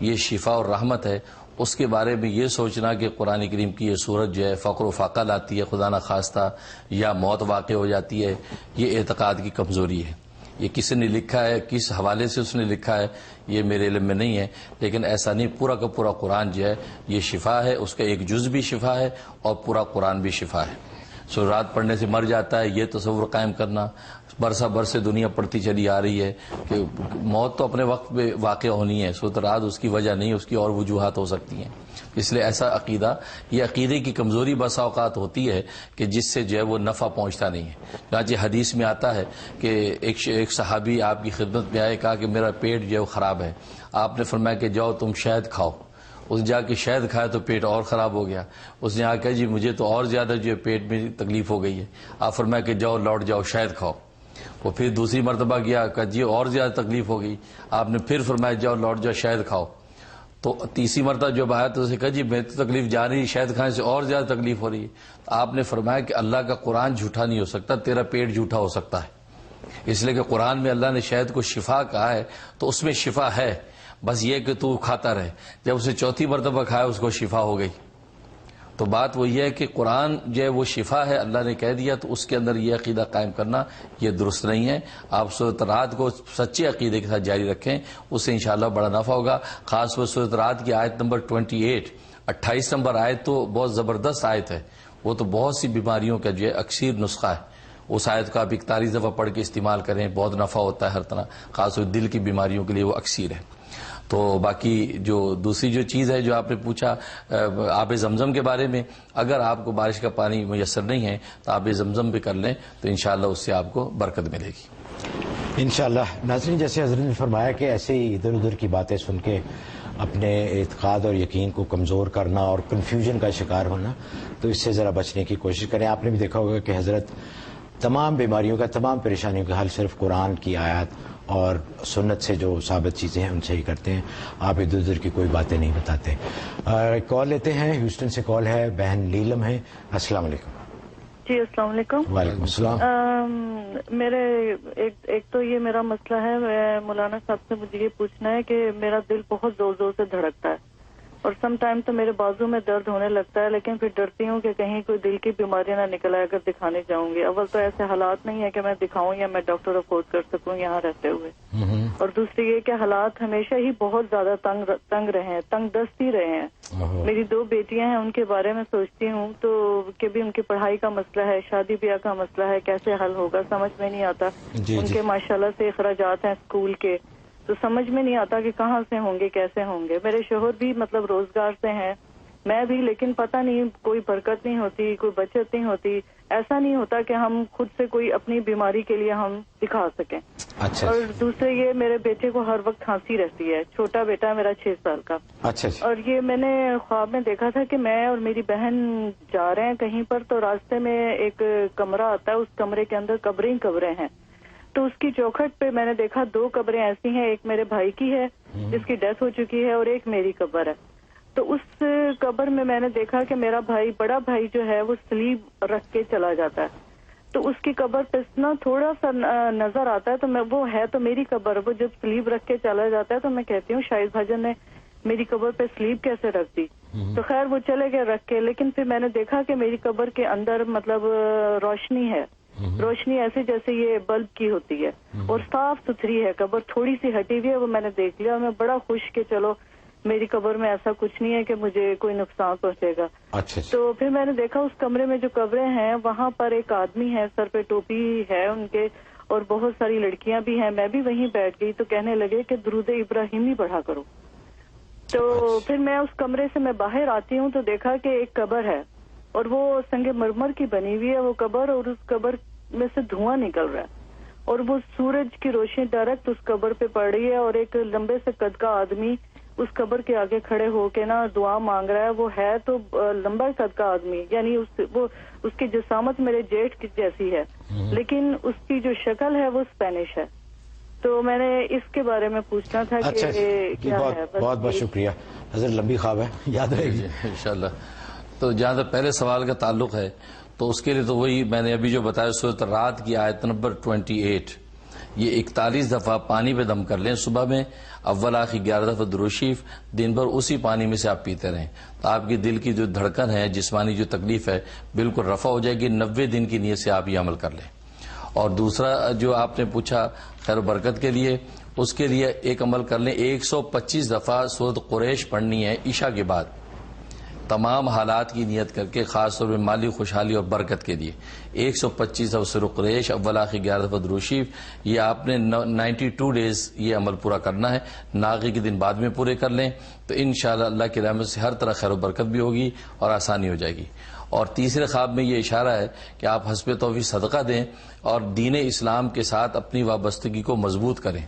یہ شفاء اور رحمت ہے. اس کے بارے میں یہ سوچنا کہ قرآن کریم کی یہ صورت جو ہے فقر و فاقہ لاتی ہے خدا نخواستہ, یا موت واقع ہو جاتی ہے, یہ اعتقاد کی کمزوری ہے. یہ کس نے لکھا ہے, کس حوالے سے اس نے لکھا ہے, یہ میرے علم میں نہیں ہے, لیکن ایسا نہیں, پورا کا پورا قرآن جو ہے یہ شفا ہے. اس کا ایک جز بھی شفا ہے اور پورا قرآن بھی شفا ہے. سورۃ رعد پڑھنے سے مر جاتا ہے, یہ تصور قائم کرنا, برسہ برسے دنیا پڑھتی چلی آ رہی ہے کہ موت تو اپنے وقت پہ واقع ہونی ہے, سورۃ رعد اس کی وجہ نہیں, اس کی اور وجوہات ہو سکتی ہیں. اس لیے ایسا عقیدہ, یہ عقیدے کی کمزوری بسا اوقات ہوتی ہے کہ جس سے جو ہے وہ نفع پہنچتا نہیں ہے. چنانچہ حدیث میں آتا ہے کہ ایک صحابی آپ کی خدمت میں آئے, کہا کہ میرا پیٹ جو ہے وہ خراب ہے. آپ نے فرمایا کہ جاؤ تم شہد کھاؤ. اس جا کے شہد کھایا تو پیٹ اور خراب ہو گیا. اس نے آ کہ جی مجھے تو اور زیادہ جو ہے پیٹ میں تکلیف ہو گئی ہے. آپ فرمایا کہ جاؤ لوٹ جاؤ شہد کھاؤ. وہ پھر دوسری مرتبہ گیا, کہ جی اور زیادہ تکلیف ہو گئی. آپ نے پھر فرمایا جاؤ لوٹ جاؤ شہد کھاؤ. تو تیسری مرتبہ جب آیا تو اسے کہا جی میں تو تکلیف جا رہی, شہد کھانے سے اور زیادہ تکلیف ہو رہی ہے. تو آپ نے فرمایا کہ اللہ کا قرآن جھوٹا نہیں ہو سکتا, تیرا پیٹ جھوٹا ہو سکتا ہے. اس لیے کہ قرآن میں اللہ نے شہد کو شفا کہا ہے تو اس میں شفا ہے, بس یہ کہ تو کھاتا رہے. جب اسے چوتھی مرتبہ کھایا اس کو شفا ہو گئی. تو بات وہ یہ ہے کہ قرآن جو ہے وہ شفا ہے, اللہ نے کہہ دیا, تو اس کے اندر یہ عقیدہ قائم کرنا یہ درست نہیں ہے. آپ سورۃ رعد کو سچے عقیدے کے ساتھ جاری رکھیں, اس سے انشاءاللہ بڑا نفع ہوگا. خاص طور سورۃ رعد کی آیت نمبر 28 نمبر آیت تو بہت زبردست آیت ہے. وہ تو بہت سی بیماریوں کا جو ہے اکثیر نسخہ ہے. اس آیت کا آپ 41 دفعہ پڑھ کے استعمال کریں, بہت نفع ہوتا ہے ہر طرح, خاص طور دل کی بیماریوں کے لیے وہ اکثیر ہے. تو باقی جو دوسری جو چیز ہے جو آپ نے پوچھا آب زمزم کے بارے میں, اگر آپ کو بارش کا پانی میسر نہیں ہے تو آب زمزم بھی کر لیں, تو انشاءاللہ اس سے آپ کو برکت ملے گی انشاءاللہ. ناظرین, جیسے حضرت نے فرمایا کہ ایسے ہی ادھر ادھر کی باتیں سن کے اپنے اعتقاد اور یقین کو کمزور کرنا اور کنفیوژن کا شکار ہونا, تو اس سے ذرا بچنے کی کوشش کریں. آپ نے بھی دیکھا ہوگا کہ حضرت تمام بیماریوں کا، تمام پریشانیوں کا حل صرف قرآن کی آیات اور سنت سے جو ثابت چیزیں ہیں ان سے ہی کرتے ہیں. آپ ادھر ادھر کی کوئی باتیں نہیں بتاتے. کال لیتے ہیں. ہیوسٹن سے کال ہے، بہن نیلم ہے. السلام علیکم. جی السلام علیکم. وعلیکم السلام. میرے ایک تو یہ میرا مسئلہ ہے، مولانا صاحب سے مجھے یہ پوچھنا ہے کہ میرا دل بہت زور زور سے دھڑکتا ہے اور سم ٹائم تو میرے بازو میں درد ہونے لگتا ہے، لیکن پھر ڈرتی ہوں کہ کہیں کوئی دل کی بیماری نہ نکل آئے اگر دکھانے جاؤں گی. اول تو ایسے حالات نہیں ہے کہ میں دکھاؤں یا میں ڈاکٹر افورڈ کر سکوں یہاں رہتے ہوئے، اور دوسری یہ کہ حالات ہمیشہ ہی بہت زیادہ تنگ رہے ہیں، تنگ دست ہی رہے ہیں. میری 2 بیٹیاں ہیں، ان کے بارے میں سوچتی ہوں تو کہ بھی ان کی پڑھائی کا مسئلہ ہے، شادی بیاہ کا مسئلہ ہے، کیسے حل ہوگا سمجھ میں نہیں آتا. ان کے ماشاءاللہ سے اخراجات ہیں اسکول کے، تو سمجھ میں نہیں آتا کہ کہاں سے ہوں گے، کیسے ہوں گے. میرے شوہر بھی مطلب روزگار سے ہیں، میں بھی، لیکن پتہ نہیں کوئی برکت نہیں ہوتی، کوئی بچت نہیں ہوتی. ایسا نہیں ہوتا کہ ہم خود سے کوئی اپنی بیماری کے لیے ہم دکھا سکیں. اچھا. اور دوسرے یہ میرے بیٹے کو ہر وقت کھانسی رہتی ہے، چھوٹا بیٹا میرا 6 سال کا. اچھا. اور یہ میں نے خواب میں دیکھا تھا کہ میں اور میری بہن جا رہے ہیں کہیں پر، تو راستے میں ایک کمرہ آتا ہے، اس کمرے کے اندر قبریں ہیں. تو اس کی چوکھٹ پہ میں نے دیکھا 2 قبریں ایسی ہیں، ایک میرے بھائی کی ہے جس کی ڈیتھ ہو چکی ہے اور ایک میری قبر ہے. تو اس قبر میں میں نے دیکھا کہ میرا بھائی، بڑا بھائی جو ہے وہ سلیب رکھ کے چلا جاتا ہے. تو اس کی قبر پہ نا تھوڑا سا نظر آتا ہے، تو میں وہ ہے تو میری قبر، وہ جب سلیب رکھ کے چلا جاتا ہے تو میں کہتی ہوں شاہد بھاجن نے میری قبر پہ سلیب کیسے رکھ دی. تو خیر وہ چلے گئے رکھ کے، لیکن پھر میں نے دیکھا کہ میری قبر کے اندر مطلب روشنی ہے، روشنی ایسے جیسے یہ بلب کی ہوتی ہے، اور صاف ستھری ہے قبر، تھوڑی سی ہٹی ہوئی ہے. وہ میں نے دیکھ لیا اور میں بڑا خوش کہ چلو میری قبر میں ایسا کچھ نہیں ہے کہ مجھے کوئی نقصان پہنچے گا. اچھا. تو پھر میں نے دیکھا اس کمرے میں جو قبریں ہیں وہاں پر ایک آدمی ہے، سر پہ ٹوپی ہے ان کے، اور بہت ساری لڑکیاں بھی ہیں. میں بھی وہیں بیٹھ گئی تو کہنے لگے کہ درود ابراہیمی پڑھا کرو. تو پھر میں اس کمرے سے میں باہر آتی ہوں تو دیکھا کہ ایک قبر ہے اور وہ سنگ مرمر کی بنی ہوئی ہے وہ قبر، اور اس قبر میں سے دھواں نکل رہا ہے اور وہ سورج کی روشنی ڈائریکٹ اس قبر پہ پڑ رہی ہے، اور ایک لمبے سے قد کا آدمی اس قبر کے آگے کھڑے ہو کے نا دعا مانگ رہا ہے. وہ ہے تو لمبا قد کا آدمی، یعنی اس کی جسامت میرے جیٹھ جیسی ہے، لیکن اس کی جو شکل ہے وہ اسپینش ہے. تو میں نے اس کے بارے میں پوچھنا تھا کہ کیا ہے. بہت بہت شکریہ. حضرت لمبی خواب ہے، یاد رہے گی انشاءاللہ. تو جہاں تک پہلے سوال کا تعلق ہے تو اس کے لیے تو وہی میں نے ابھی جو بتایا سورۃ رات کی آیت نمبر 28، یہ 41 دفعہ پانی پہ دم کر لیں. صبح میں اول آخر 11 دفعہ درود شریف، دن بھر اسی پانی میں سے آپ پیتے رہیں تو آپ کی دل کی جو دھڑکن ہے، جسمانی جو تکلیف ہے بالکل رفع ہو جائے گی. 90 دن کی نیت سے آپ یہ عمل کر لیں. اور دوسرا جو آپ نے پوچھا خیر و برکت کے لیے، اس کے لیے ایک عمل کر لیں. 125 دفعہ سورۃ قریش پڑھنی ہے عشاء کے بعد، تمام حالات کی نیت کر کے، خاص طور پہ مالی خوشحالی اور برکت کے لیے. 125 دفعہ سورۃ قریش، اول آخر 11 دفعہ درود شریف. یہ آپ نے 92 ڈیز یہ عمل پورا کرنا ہے. ناغے کے دن بعد میں پورے کر لیں تو انشاءاللہ اللہ کی رحمت سے ہر طرح خیر و برکت بھی ہوگی اور آسانی ہو جائے گی. اور تیسرے خواب میں یہ اشارہ ہے کہ آپ حسب توفیق صدقہ دیں اور دین اسلام کے ساتھ اپنی وابستگی کو مضبوط کریں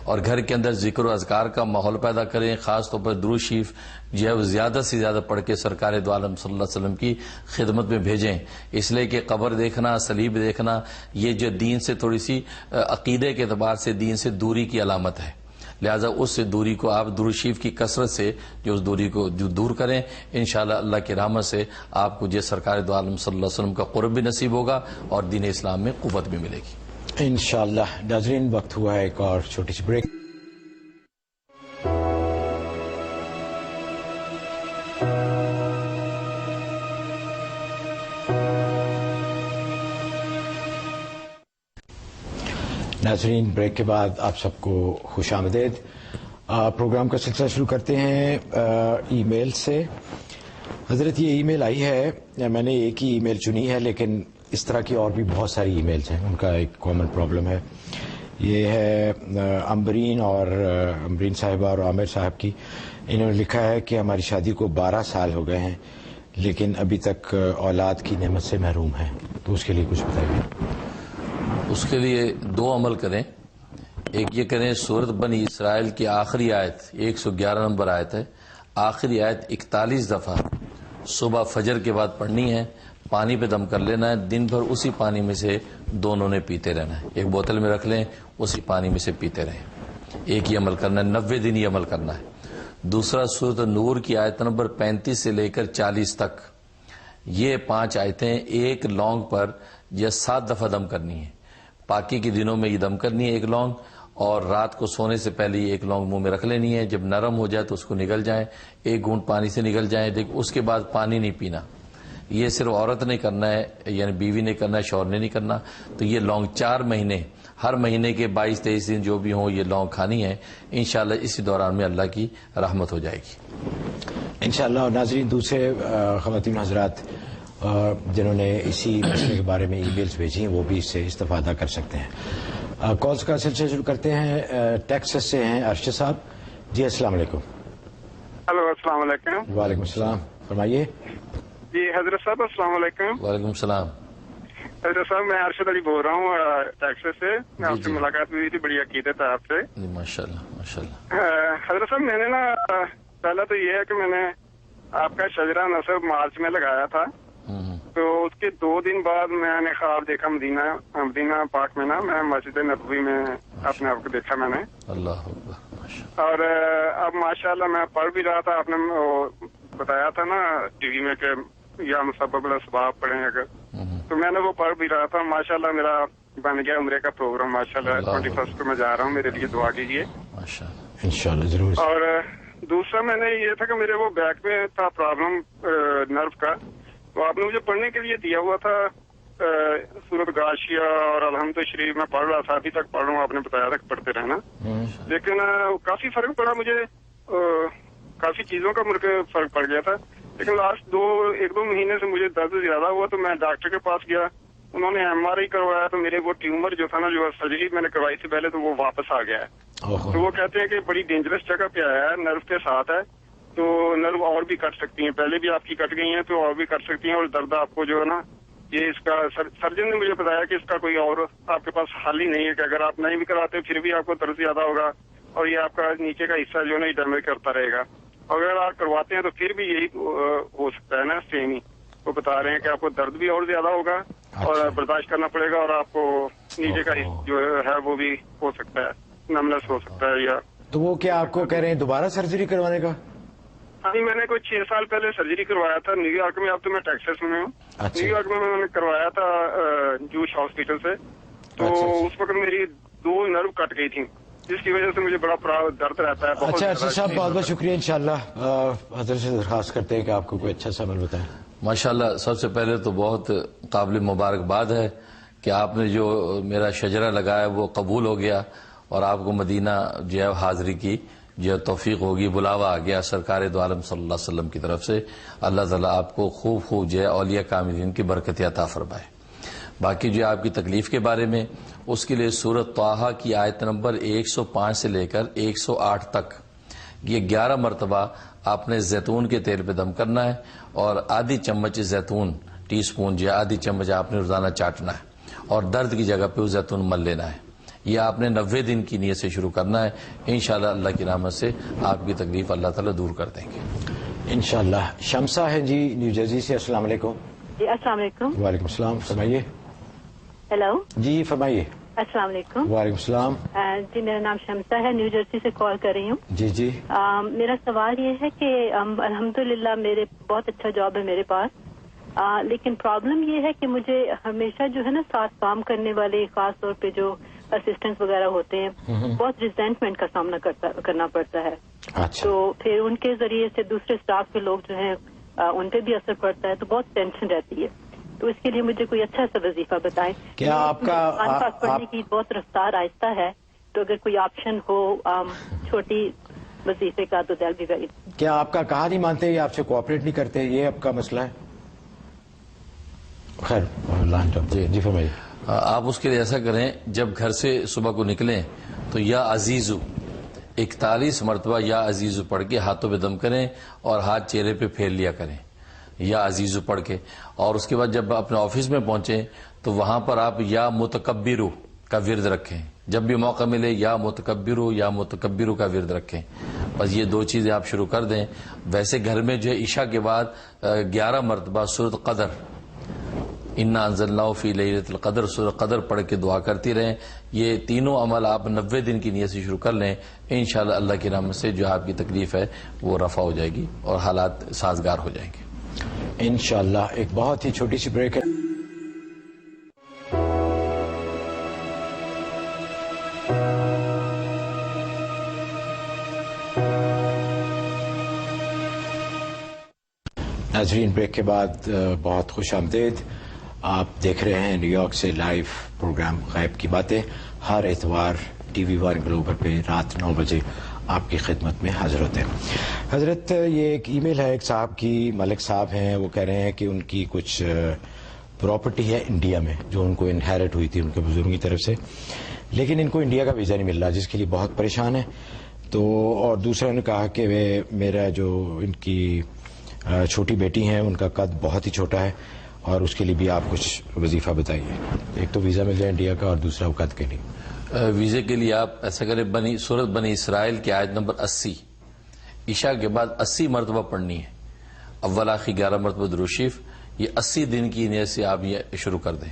اور گھر کے اندر ذکر و اذکار کا ماحول پیدا کریں. خاص طور پر درود شریف جو ہے وہ زیادہ سے زیادہ پڑھ کے سرکار دو عالم صلی اللہ علیہ وسلم کی خدمت میں بھیجیں. اس لیے کہ قبر دیکھنا، صلیب دیکھنا، یہ جو دین سے تھوڑی سی عقیدے کے اعتبار سے دین سے دوری کی علامت ہے. لہذا اس سے دوری کو آپ درود شریف کی کثرت سے جو اس دوری کو دور کریں. انشاءاللہ اللہ کی رحمت سے آپ کو جو سرکار دو عالم صلی اللہ علیہ وسلم کا قرب بھی نصیب ہوگا اور دین اسلام میں قوت بھی ملے گی انشاءاللہ. ناظرین وقت ہوا ہے ایک اور چھوٹی سی بریک. ناظرین بریک کے بعد آپ سب کو خوش آمدید. پروگرام کا سلسلہ شروع کرتے ہیں ای میل سے. حضرت یہ ای میل آئی ہے، میں نے ایک ہی ای میل چنی ہے لیکن اس طرح کی اور بھی بہت ساری ای میلز ہیں، ان کا ایک کامن پرابلم ہے. یہ ہے امبرین صاحبہ اور عامر صاحب کی. انہوں نے لکھا ہے کہ ہماری شادی کو 12 سال ہو گئے ہیں لیکن ابھی تک اولاد کی نعمت سے محروم ہیں، تو اس کے لیے کچھ بتائیے. اس کے لیے 2 عمل کریں. ایک یہ کریں سورۃ بنی اسرائیل کی آخری آیت 111 نمبر آیت ہے، آخری آیت 41 دفعہ صبح فجر کے بعد پڑھنی ہے. پانی پہ دم کر لینا ہے، دن بھر اسی پانی میں سے دونوں نے پیتے رہنا ہے، ایک بوتل میں رکھ لیں، اسی پانی میں سے پیتے رہیں، ایک ہی عمل کرنا ہے، 90 دن یہ عمل کرنا ہے۔ دوسرا سورۃ نور کی آیت نمبر 35 سے لے کر 40 تک، یہ 5 آیتیں ایک لونگ پر یہ 7 دفعہ دم کرنی ہے۔ پاکی کے دنوں میں یہ دم کرنی ہے ایک لونگ، اور رات کو سونے سے پہلے ایک لونگ منہ میں رکھ لینی ہے، جب نرم ہو جائے تو اس کو نگل جائیں، ایک گھونٹ پانی سے نگل جائیں، اس کے بعد پانی نہیں پینا۔ یہ صرف عورت نے کرنا ہے، یعنی بیوی نے کرنا ہے، شوہر نے نہیں کرنا۔ تو یہ لونگ 4 مہینے، ہر مہینے کے 22-23 دن جو بھی ہوں یہ لونگ کھانی ہے، انشاءاللہ اسی دوران میں اللہ کی رحمت ہو جائے گی انشاءاللہ۔ ناظرین، دوسرے خواتین حضرات جنہوں نے اسی مسئلے کے بارے میں ای میلز بھیجی ہیں وہ بھی اس سے استفادہ کر سکتے ہیں۔ کالز کا سلسلہ شروع کرتے ہیں۔ ٹیکساس سے ہیں ارشد صاحب جی، السلام علیکم۔ ہلو، السلام علیکم۔ وعلیکم السلام، فرمائیے۔ جی حضرت صاحب السلام علیکم۔ وعلیکم السلام۔ حضرت صاحب میں ارشد علی بول رہا ہوں ٹیکساس سے، میں آپ سے ملاقات ہوئی تھی، بڑی عقیدت ہے آپ سے۔ ماشاء اللہ ماشاء اللہ۔ حضرت صاحب میں نے نا پہلا تو یہ ہے کہ میں نے آپ کا شجرہ نصب مارچ میں لگایا تھا، تو اس کے 2 دن بعد میں نے خواب دیکھا مدینہ پاک میں نا، میں مسجد نبوی میں اپنے آپ کو دیکھا میں نے، اللہ اکبر۔ اور اب ماشاءاللہ میں پڑھ بھی رہا تھا، آپ نے بتایا تھا نا ٹی وی میں کہ یا مسبب الاسباب پڑھیں اگر، تو میں نے وہ پڑھ بھی رہا تھا۔ ماشاءاللہ میرا بن گیا عمرے کا پروگرام، ماشاءاللہ 21 کو میں جا رہا ہوں، میرے لیے دعا کیجیے انشاءاللہ ضرور۔ اور دوسرا میں نے یہ تھا کہ میرے وہ بیک میں تھا پرابلم نرو کا، تو آپ نے مجھے پڑھنے کے لیے دیا ہوا تھا سورۃ غاشیہ اور الحمد شریف، میں پڑھ رہا تھا، ابھی تک پڑھ رہا ہوں، آپ نے بتایا تھا کہ پڑھتے رہنا، لیکن کافی فرق پڑا مجھے، کافی چیزوں کا مجھے فرق پڑ گیا تھا، لیکن لاسٹ 1-2 مہینے سے مجھے درد زیادہ ہوا، تو میں ڈاکٹر کے پاس گیا، انہوں نے MRI کروایا، تو میرے وہ ٹیومر جو تھا نا، جو سرجری میں نے کروائی تھی پہلے، تو وہ واپس آ گیا ہے۔ تو وہ کہتے ہیں کہ بڑی ڈینجرس جگہ پہ آیا ہے، نرو کے ساتھ ہے، تو نرو اور بھی کٹ سکتی ہیں، پہلے بھی آپ کی کٹ گئی ہیں تو اور بھی کٹ سکتی ہیں، اور درد آپ کو جو ہے نا، یہ اس کا سرجن نے مجھے بتایا کہ اس کا کوئی اور آپ کے پاس حل ہی نہیں ہے، کہ اگر آپ نہیں بھی کراتے پھر بھی آپ کو درد زیادہ ہوگا، اور یہ آپ کا نیچے کا حصہ جو ہے نا یہ ڈیمیج کرتا رہے گا، اور اگر آپ کرواتے ہیں تو پھر بھی یہی ہو سکتا ہے نا، سیم ہی وہ بتا رہے ہیں کہ آپ کو درد بھی اور زیادہ ہوگا اور برداشت کرنا پڑے گا، اور آپ کو نیچے کا جو ہے وہ بھی ہو سکتا ہے، نمنس ہو سکتا ہے۔ یا تو وہ کیا آپ کو کہہ رہے ہیں دوبارہ سرجری کروانے کا؟ ہاں، میں نے کوئی 6 سال پہلے سرجری کروایا تھا نیو یارک میں، اب تو میں ٹیکساس میں ہوں۔ نیو یارک میں میں نے کروایا تھا جوش ہاسپٹل سے، تو اس وقت میری 2 نرو کٹ گئی تھی، جس کی وجہ سے مجھے بڑا درد رہتا ہے۔ اچھا ارشد صاحب، بہت بہت شکریہ، انشاءاللہ حضرت سے درخواست کرتے ہیں کہ آپ کو کوئی اچھا سا عمل بتائیں۔ ماشاءاللہ، سب سے پہلے تو بہت قابل مبارکباد ہے کہ آپ نے جو میرا شجرہ لگایا وہ قبول ہو گیا، اور آپ کو مدینہ جو ہے حاضری کی جو توفیق ہوگی، بلاوا آ گیا سرکار دو عالم صلی اللہ علیہ وسلم کی طرف سے۔ اللہ تعالیٰ آپ کو خوب جو ہے اولیاء کاملین کی برکت عطا فرمائے۔ باقی جو آپ کی تکلیف کے بارے میں، اس کے لیے سورۃ طٰہٰ کی آیت نمبر 105 سے لے کر 108 تک یہ 11 مرتبہ آپ نے زیتون کے تیل پہ دم کرنا ہے، اور آدھی چمچ زیتون، ٹی اسپون جو آدھی چمچ آپ نے روزانہ چاٹنا ہے، اور درد کی جگہ پہ وہ زیتون مل لینا ہے۔ یہ آپ نے 90 دن کی نیت سے شروع کرنا ہے، انشاءاللہ اللہ کی رحمت سے آپ کی تکلیف اللہ تعالیٰ دور کر دیں گے انشاءاللہ۔ شمسہ ہے جی نیو جرسی سے، السلام علیکم۔ جی السلام علیکم۔ وعلیکم السلام، فرمائیے۔ ہیلو جی فرمائیے۔ السلام علیکم۔ وعلیکم السلام۔ جی میرا نام شمسہ ہے، نیو جرسی سے کال کر رہی ہوں۔ جی جی۔ میرا سوال یہ ہے کہ الحمدللہ میرے بہت اچھا جاب ہے میرے پاس، لیکن پرابلم یہ ہے کہ مجھے ہمیشہ جو ہے نا ساتھ کام کرنے والے، خاص طور پہ جو اسسٹنٹس وغیرہ ہوتے ہیں، بہت ریزینٹمنٹ کا سامنا کرنا پڑتا ہے۔ تو پھر ان کے ذریعے سے دوسرے اسٹاف کے لوگ جو ہیں ان پہ بھی اثر پڑتا ہے، تو بہت ٹینشن رہتی ہے۔ تو اس کے لیے مجھے کوئی اچھا سا وظیفہ بتائیں۔ کیا آپ کا پڑھنے کی بہت رفتار آہستہ ہے، تو اگر کوئی آپشن ہو چھوٹی وظیفے کا تو دل بھی ویری۔ کیا آپ کا کہا نہیں مانتے یا آپ سے کوآپریٹ نہیں کرتے، یہ آپ کا مسئلہ ہے؟ خیر جی فرمائیے۔ آپ اس کے لیے ایسا کریں، جب گھر سے صبح کو نکلیں تو یا عزیزو 41 مرتبہ یا عزیزو پڑھ کے ہاتھوں پہ دم کریں، اور ہاتھ چہرے پہ پھیر لیا کریں یا عزیزو پڑھ کے، اور اس کے بعد جب اپنے آفس میں پہنچیں تو وہاں پر آپ یا متکبرو کا ورد رکھیں، جب بھی موقع ملے یا متکبرو کا ورد رکھیں، بس یہ 2 چیزیں آپ شروع کر دیں۔ ویسے گھر میں جو ہے عشاء کے بعد 11 مرتبہ سورۃ قدر انا انزلناہ فی لیلۃ القدر، سورہ قدر پڑھ کے دعا کرتی رہیں. یہ تینوں عمل آپ 90 دن کی نیت سے شروع کر لیں، انشاءاللہ اللہ کی رحمت سے جو آپ کی تکلیف ہے وہ رفع ہو جائے گی اور حالات سازگار ہو جائیں گے انشاءاللہ. ایک بہت ہی چھوٹی سی بریک ہے. ناظرین، بریک کے بعد بہت خوش آمدید. آپ دیکھ رہے ہیں نیو یارک سے لائیو پروگرام غیب کی باتیں. ہر اتوار ٹی وی ون گلوبل پہ رات 9 بجے آپ کی خدمت میں حاضر ہوتے ہیں. حضرت، یہ ایک ای میل ہے ایک صاحب کی، ملک صاحب ہیں، وہ کہہ رہے ہیں کہ ان کی کچھ پراپرٹی ہے انڈیا میں جو ان کو انہیرٹ ہوئی تھی ان کے بزرگوں کی طرف سے، لیکن ان کو انڈیا کا ویزا نہیں مل رہا جس کے لیے بہت پریشان ہے. تو اور دوسرا نے کہا کہ میرا جو ان کی چھوٹی بیٹی ہیں ان کا قد بہت ہی چھوٹا ہے اور اس کے لیے بھی آپ کچھ وظیفہ بتائیے. ایک تو ویزا مل جائے انڈیا کا اور دوسرا وہ قد کے لیے. ویزے کے لیے آپ ایسا کریں، سورۃ بنی اسرائیل کی آیت نمبر 80 عشاء کے بعد 80 مرتبہ پڑھنی ہے. اول آخر 11 مرتبہ درود شریف. یہ 80 دن کی نیت سے آپ یہ شروع کر دیں،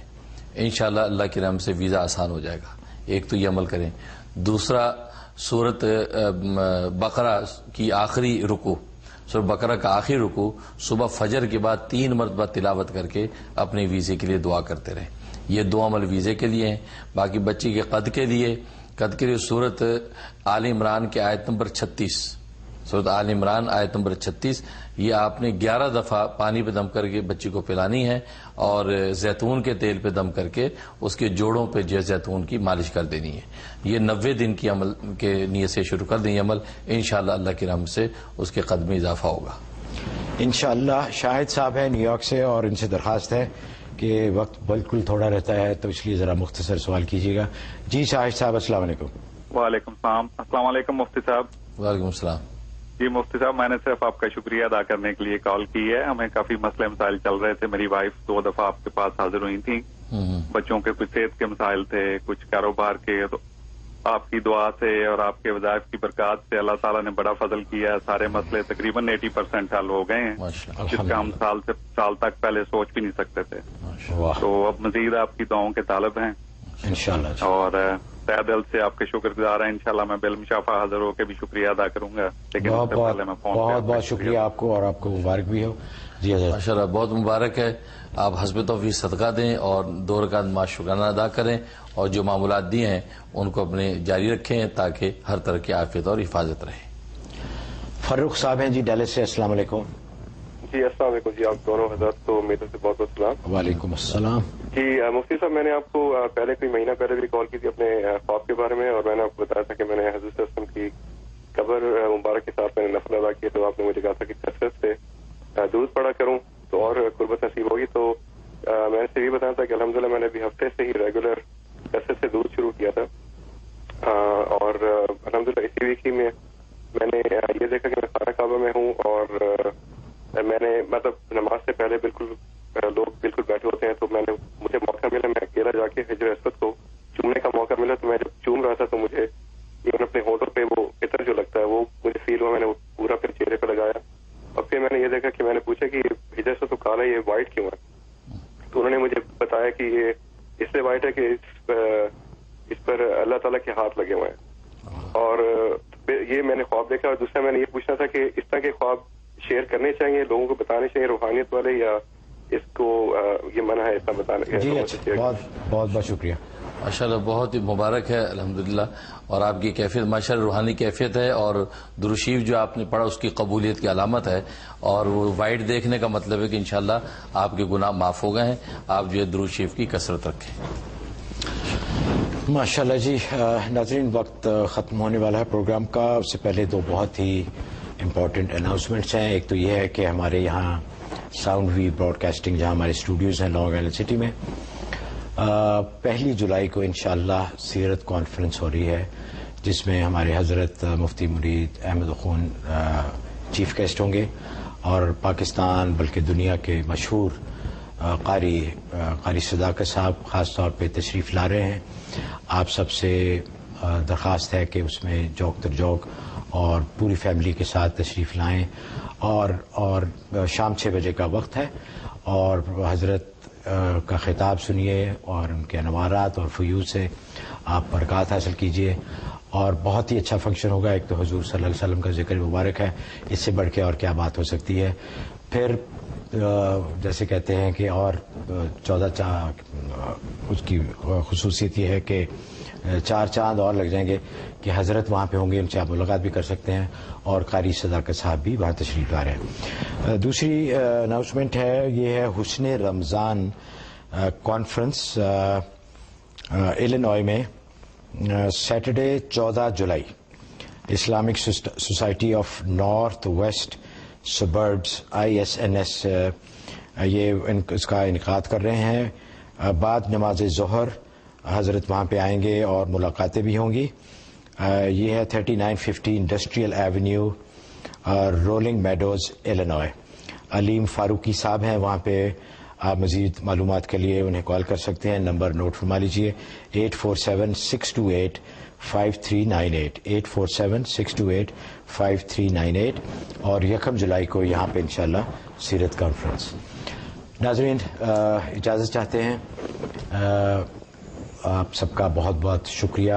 انشاءاللہ اللہ کی رحمت سے ویزا آسان ہو جائے گا. ایک تو یہ عمل کریں. دوسرا، سورۃ بقرہ کی آخری رکوع، سورۃ بقرہ کا آخری رکوع صبح فجر کے بعد 3 مرتبہ تلاوت کر کے اپنے ویزے کے لیے دعا کرتے رہیں. یہ 2 عمل ویزے کے لیے ہیں. باقی بچی کے قد کے لیے سورۃ آل عمران کی آیت نمبر 36، سورۃ آل عمران آیت نمبر 36، یہ آپ نے 11 دفعہ پانی پہ دم کر کے بچی کو پلانی ہے اور زیتون کے تیل پہ دم کر کے اس کے جوڑوں پہ زیتون کی مالش کر دینی ہے. یہ 90 دن کی عمل کے نیت سے شروع کر دیں یہ عمل، انشاءاللہ اللہ کی رحمت سے اس کے قد میں اضافہ ہوگا انشاءاللہ. شاہد صاحب ہیں نیو یارک سے اور ان سے درخواست ہے کہ وقت بالکل تھوڑا رہتا ہے تو اس لیے ذرا مختصر سوال کیجیے گا. جی شاہد صاحب، السلام علیکم. وعلیکم السلام. السلام علیکم مفتی صاحب. وعلیکم السلام. جی مفتی صاحب، میں نے صرف آپ کا شکریہ ادا کرنے کے لیے کال کی ہے. ہمیں کافی مسئلے مسائل چل رہے تھے. میری وائف 2 دفعہ آپ کے پاس حاضر ہوئی تھیں. بچوں کے کچھ صحت کے مسائل تھے، کچھ کاروبار کے. تو آپ کی دعا سے اور آپ کے وظائف کی برکات سے اللہ تعالیٰ نے بڑا فضل کیا. سارے مسئلے تقریباً 80% حل ہو گئے ہیں، جس کا ہم سال تک پہلے سوچ بھی نہیں سکتے تھے. تو اب مزید آپ کی دعاؤں کے طالب ہیں انشاءاللہ، اور تہ دل سے آپ کے شکر گزار ہیں. انشاءاللہ میں بالمشافہ حاضر ہو کے بھی شکریہ ادا کروں گا. لیکن بہت بہت شکریہ آپ کو اور آپ کو مبارک بھی ہو. جی حضرت، ماشاءاللہ بہت مبارک ہے. آپ حسب توفیق صدقہ دیں اور 2 رکعت نماز شکرانہ ادا کریں اور جو معمولات دیے ہیں ان کو اپنے جاری رکھیں تاکہ ہر طرح کی عافیت اور حفاظت رہے. فاروق صاحب ہیں جی ڈیلس سے، السلام علیکم. جی السلام علیکم. جی آپ دونوں حضرات کو میرے سے بہت بہت سلام. وعلیکم السلام. جی مفتی صاحب، میں نے آپ کو پہلے کوئی مہینہ پہلے بھی کال کی تھی اپنے خواب کے بارے میں، اور میں نے آپ کو بتایا تھا کہ میں نے حضرت وسلم کی قبر مبارک کے ساتھ میں نے نفل ادا کیا. تو آپ نے مجھے کہا تھا کہ کثرت سے درود پڑھا کروں تو اور قربت نصیب ہوگی. تو میں نے سے یہ بتایا تھا کہ الحمدللہ میں نے ابھی ہفتے سے ہی ریگولر کثرت سے درود شروع کیا تھا. اور الحمدللہ اسی ویک ہی میں نے یہ دیکھا کہ میں خانہ کعبہ میں ہوں اور میں نے مطلب نماز سے پہلے بالکل لوگ بالکل بیٹھے ہوتے ہیں. تو مجھے موقع ملا، میں اکیلا جا کے حجر اسود کو چومنے کا موقع ملا. تو میں جب چوم رہا تھا تو مجھے ایون اپنے ہونٹوں پہ وہ عطر جو لگتا ہے وہ مجھے فیل ہوا. میں نے وہ پورا پھر چہرے پہ لگایا اور پھر میں نے یہ دیکھا کہ میں نے پوچھا کہ حجر اسود تو کالا، یہ وائٹ کیوں ہے؟ تو انہوں نے مجھے بتایا کہ یہ اس لیے وائٹ ہے کہ اس پر اللہ تعالیٰ کے ہاتھ لگے ہوئے ہیں. اور یہ میں نے خواب دیکھا. اور دوسرا میں نے یہ پوچھنا تھا کہ اس طرح کے خواب شیئر کرنے چاہیے، لوگوں کو بتانے چاہیے روحانیت والے، یا اس کو یہ منع ہے اتنا بتانے کا؟ جی اچھا، بہت بہت شکریہ. ماشاءاللہ بہت ہی مبارک ہے الحمدللہ. اور آپ کی کیفیت ماشاءاللہ روحانی کیفیت ہے اور درود شریف جو آپ نے پڑھا اس کی قبولیت کی علامت ہے. اور وہ وائٹ دیکھنے کا مطلب ہے کہ انشاءاللہ آپ کے گناہ معاف ہو گئے ہیں. آپ جو ہے درود شریف کی کثرت رکھیں. ماشاءاللہ. جی ناظرین، وقت ختم ہونے والا ہے پروگرام کا. اس سے پہلے 2 بہت ہی امپورٹنٹ اناؤنسمنٹس ہیں. ایک تو یہ ہے کہ ہمارے یہاں ساؤنڈ وی براڈ کاسٹنگ جہاں ہمارے اسٹوڈیوز ہیں لانگ آئلینڈ سٹی میں، 1 جولائی کو انشاءاللہ سیرت کانفرنس ہو رہی ہے جس میں ہمارے حضرت مفتی مرید احمد اخون چیف گیسٹ ہوں گے اور پاکستان بلکہ دنیا کے مشہور قاری صداقت صاحب خاص طور پہ تشریف لا رہے ہیں. آپ سب سے درخواست ہے کہ اس میں جوک تر جوک اور پوری فیملی کے ساتھ تشریف لائیں. اور شام 6 بجے کا وقت ہے اور حضرت کا خطاب سنیے اور ان کے انوارات اور فیوز سے آپ برکات حاصل کیجیے، اور بہت ہی اچھا فنکشن ہوگا. ایک تو حضور صلی اللہ علیہ وسلم کا ذکر مبارک ہے، اس سے بڑھ کے اور کیا بات ہو سکتی ہے. پھر جیسے کہتے ہیں کہ اور 14 اس کی خصوصیت یہ ہے کہ 4 چاند اور لگ جائیں گے کہ حضرت وہاں پہ ہوں گے، ان سے آپ ملاقات بھی کر سکتے ہیں، اور قاری صداقت صاحب بھی وہاں تشریف لا رہے ہیں. دوسری اناؤنسمنٹ ہے، یہ ہے حسن رمضان کانفرنس ایلینوائے میں Saturday 14 July. Islamic society of north west suburbs ISNS یہ اس کا انعقاد کر رہے ہیں. بعد نماز ظہر حضرت وہاں پہ آئیں گے اور ملاقاتیں بھی ہوں گی. یہ ہے 3950 انڈسٹریل ایونیو رولنگ میڈوز ایلینوائے. علیم فاروقی صاحب ہیں وہاں پہ. آپ مزید معلومات کے لیے انہیں کال کر سکتے ہیں. نمبر نوٹ فرما لیجیے 847-628-5398 847-628-5398 اور 1 جولائی کو یہاں پہ انشاءاللہ سیرت کانفرنس. ناظرین اجازت چاہتے ہیں. آپ سب کا بہت بہت شکریہ،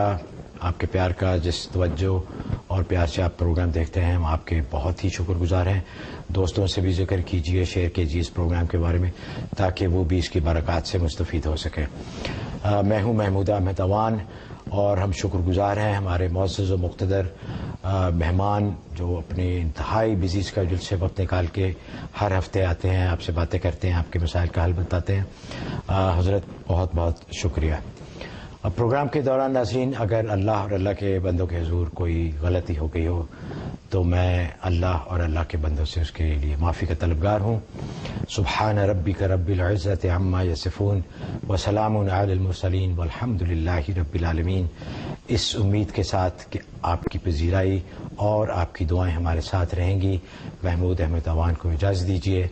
آپ کے پیار کا، جس توجہ اور پیار سے آپ پروگرام دیکھتے ہیں ہم آپ کے بہت ہی شکر گزار ہیں. دوستوں سے بھی ذکر کیجیے، شیئر کیجیے اس پروگرام کے بارے میں تاکہ وہ بھی اس کی برکات سے مستفید ہو سکیں. میں ہوں محمود احمد اوان اور ہم شکر گزار ہیں ہمارے معزز و مقتدر مہمان جو اپنے انتہائی بزی اسکیڈول سے وقت نکال کے ہر ہفتے آتے ہیں، آپ سے باتیں کرتے ہیں، آپ کے مسائل کا حل بتاتے ہیں. حضرت بہت بہت شکریہ. پروگرام کے دوران ناظرین اگر اللہ اور اللہ کے بندوں کے حضور کوئی غلطی ہو گئی ہو تو میں اللہ اور اللہ کے بندوں سے اس کے لیے معافی کا طلبگار ہوں. سبحان ربک رب العزت عما یصفون وسلام علی المرسلین والحمد للہ رب العالمین. اس امید کے ساتھ کہ آپ کی پذیرائی اور آپ کی دعائیں ہمارے ساتھ رہیں گی، محمود احمد اوان کو اجازت دیجیے.